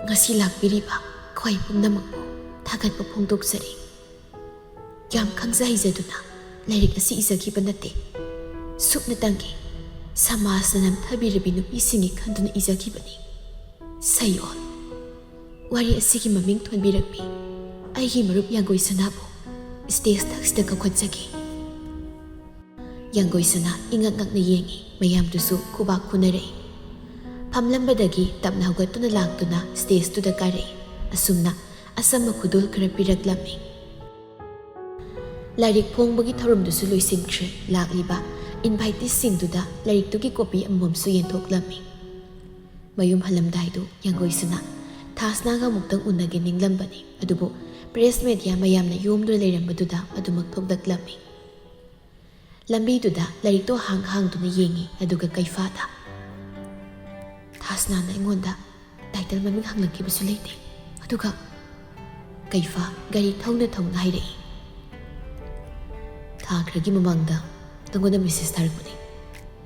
ꯉꯁꯤ ꯂꯥꯛꯄꯤꯔꯤꯕ ꯈꯣꯏ ꯄꯨꯝꯅꯃꯛꯄꯨ ꯊꯥꯒꯠꯄ ꯐꯣꯡꯗꯣꯛꯆꯔꯤ. ꯌꯥꯝ ꯈꯪꯖ ꯍꯩꯖꯗꯨꯅ ꯂꯥꯏꯔꯤꯛ ꯑꯁꯤ ꯏꯖꯈꯤꯕ ꯅꯠꯇꯦ. ꯁꯨꯞꯅꯇꯪꯒꯤ ꯁꯃꯥꯖꯅ ꯅꯝꯊꯕꯤꯔꯕꯤ ꯅꯨꯄꯤꯁꯤꯡꯒꯤ ꯈꯟꯗꯨꯅ ꯏꯖꯈꯤꯕꯅꯤ. ꯁꯩꯑꯣꯜ. ꯋꯥꯔꯤ ꯑꯁꯤꯒꯤ ꯃꯃꯤꯡ ꯊꯣꯟꯕꯤꯔꯛꯄꯤ ꯑꯩꯒꯤ ꯃꯔꯨꯞ ꯌꯥꯡꯒꯣꯏ ꯁꯅꯥꯕꯨ ꯁ꯭ꯇꯦꯖ ꯊꯛꯁꯤꯗ ꯀꯧꯈꯠꯆꯈꯤ. ꯌꯥꯡꯒꯣꯏ ꯁꯅꯥ ꯏꯉꯛ ꯉꯛꯅ ꯌꯦꯡꯉꯤ. ꯃꯌꯥꯝꯗꯨꯁꯨ ꯈꯨꯕꯥꯛ ꯈꯨꯅꯔꯛꯏ. ꯐꯝꯂꯝꯕꯗꯒꯤ ꯇꯞꯅ ꯍꯧꯒꯠꯇꯨꯅ ꯂꯥꯛꯇꯨꯅ ꯁ꯭ꯇꯦꯖꯇꯨꯗ ꯀꯥꯔꯛꯏ. ꯑꯁꯨꯝꯅ ꯑꯁꯝꯕ ꯈꯨꯗꯣꯜ ꯈꯔ ꯄꯤꯔꯛꯂꯝꯃꯤ. ꯂꯥꯏꯔꯤꯛ ꯐꯣꯡꯕꯒꯤ ꯊꯧꯔꯝꯗꯨꯁꯨ ꯂꯣꯏꯁꯤꯟꯈ꯭ꯔꯦ. ꯂꯥꯛꯂꯤꯕ ꯏꯟꯚꯥꯏꯇꯤꯁꯁꯤꯡꯗꯨꯗ ꯂꯥꯏꯔꯤꯛꯇꯨꯒꯤ ꯀꯣꯄꯤ ꯑꯃꯃꯝꯁꯨ ꯌꯦꯟꯊꯣꯛꯂꯝꯃꯤ. ꯃꯌꯨꯝ ꯍꯜꯂꯝꯗꯥꯏꯗꯨ ꯌꯥꯡꯒꯣꯏꯁꯅꯥ ꯊꯥꯁꯅꯥꯒ ꯑꯃꯨꯛꯇꯪ ꯎꯅꯒꯦ ꯅꯤꯡꯂꯝꯕꯅꯤ. ꯑꯗꯨꯕꯨ ꯄ꯭ꯔꯦꯁ ꯃꯦꯗꯤꯌꯥ ꯃꯌꯥꯝꯅ ꯌꯣꯝꯗꯨꯅ ꯂꯩꯔꯝꯕꯗꯨꯗ ꯑꯗꯨꯃꯛ ꯊꯣꯛꯂꯛꯂꯝꯃꯤ. ꯂꯝꯕꯤꯗꯨꯗ ꯂꯥꯏꯔꯤꯛꯇꯣ ꯍꯥꯡꯗꯨꯅ ꯌꯦꯡꯉꯤ. ꯑꯗꯨꯒ ꯀꯩꯐꯥꯗ, ꯊꯥꯁꯅꯥꯅ ꯑꯩꯉꯣꯟꯗ ꯇꯥꯏꯇꯜ ꯃꯃꯤꯡ ꯍꯪꯂꯛꯈꯤꯕꯁꯨ ꯂꯩꯇꯦ. ꯑꯗꯨꯒ ꯀꯩꯐꯥ ꯒꯥꯔꯤ ꯊꯧꯅ ꯍꯥꯏꯔꯛꯏ, ꯊꯥ ꯈꯔꯒꯤ ꯃꯃꯥꯡꯗ ꯅꯪꯉꯣꯟꯗ ꯃꯦꯁꯦꯖ ꯊꯥꯔꯛꯄꯅꯤ.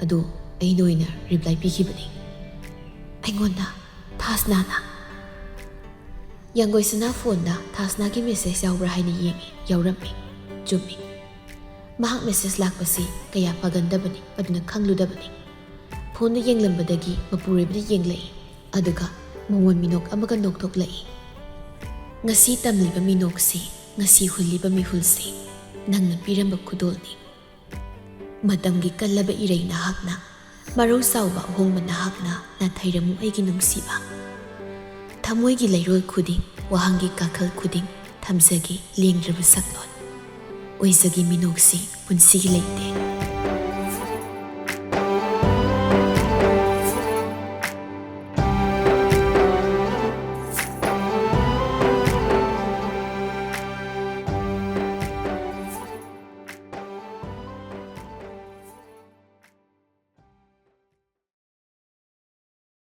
ꯑꯗꯣ ꯑꯩꯅ ꯑꯣꯏꯅ ꯔꯤꯄ꯭ꯂꯥꯏ ꯄꯤꯈꯤꯕꯅꯤ. ꯑꯩꯉꯣꯟꯗ ꯊꯥꯁꯅꯥꯅ. ꯌꯥꯡꯒꯣꯏꯁꯅꯥ ꯐꯣꯟꯗ ꯊꯥꯁꯅꯥꯒꯤ ꯃꯦꯁꯦꯖ ꯌꯥꯎꯕ꯭ꯔꯥ ꯍꯥꯏꯅ ꯌꯦꯡꯉꯤ. ꯌꯥꯎꯔꯝꯃꯤ. ꯆꯨꯝꯃꯤ. ꯃꯍꯥꯛ ꯃꯦꯁꯦꯖ ꯂꯥꯛꯄꯁꯤ ꯀꯌꯥ ꯐꯒꯟꯗꯕꯅꯤ. ꯑꯗꯨꯅ ꯈꯪꯂꯨꯗꯕꯅꯤ. ꯐꯣꯟꯗ ꯌꯦꯡꯂꯝꯕꯗꯒꯤ ꯃꯄꯨꯔꯣꯏꯕꯗ ꯌꯦꯡꯂꯛꯏ. ꯑꯗꯨꯒ ꯃꯉꯣꯟ ꯃꯤꯅꯣꯛ ꯑꯃꯒ ꯅꯣꯛꯊꯣꯛꯂꯛꯏ. ꯉꯁꯤ ꯇꯝꯂꯤꯕ ꯃꯤꯅꯣꯛꯁꯤ, ꯉꯁꯤ ꯍꯨꯜꯂꯤꯕ ꯃꯤꯍꯨꯜꯁꯤ ꯅꯪꯅ ꯄꯤꯔꯝꯕ ꯈꯨꯗꯣꯜꯅꯤ. ꯃꯇꯝꯒꯤ ꯀꯜꯂꯕ ꯏꯔꯩ ꯅꯍꯥꯛꯅ, ꯃꯔꯧ ꯆꯥꯎꯕ ꯑꯍꯣꯡꯕ ꯅꯍꯥꯛꯅ ꯅꯥꯊꯩꯔꯝꯃꯨ ꯑꯩꯒꯤ ꯅꯨꯡꯁꯤꯕ. ꯊꯃꯣꯏꯒꯤ ꯂꯩꯔꯣꯜ ꯈꯨꯗꯤꯡ, ꯋꯥꯍꯪꯒꯤ ꯀꯥꯈꯜ ꯈꯨꯗꯤꯡ ꯊꯝꯖꯒꯦ ꯂꯦꯡꯗ꯭ꯔꯕ ꯁꯛꯂꯣꯟ. ꯑꯣꯏꯖꯒꯦ ꯃꯤꯅꯣꯛꯁꯤ ꯄꯨꯟꯁꯤꯒꯤ ꯂꯩꯇꯦꯡ.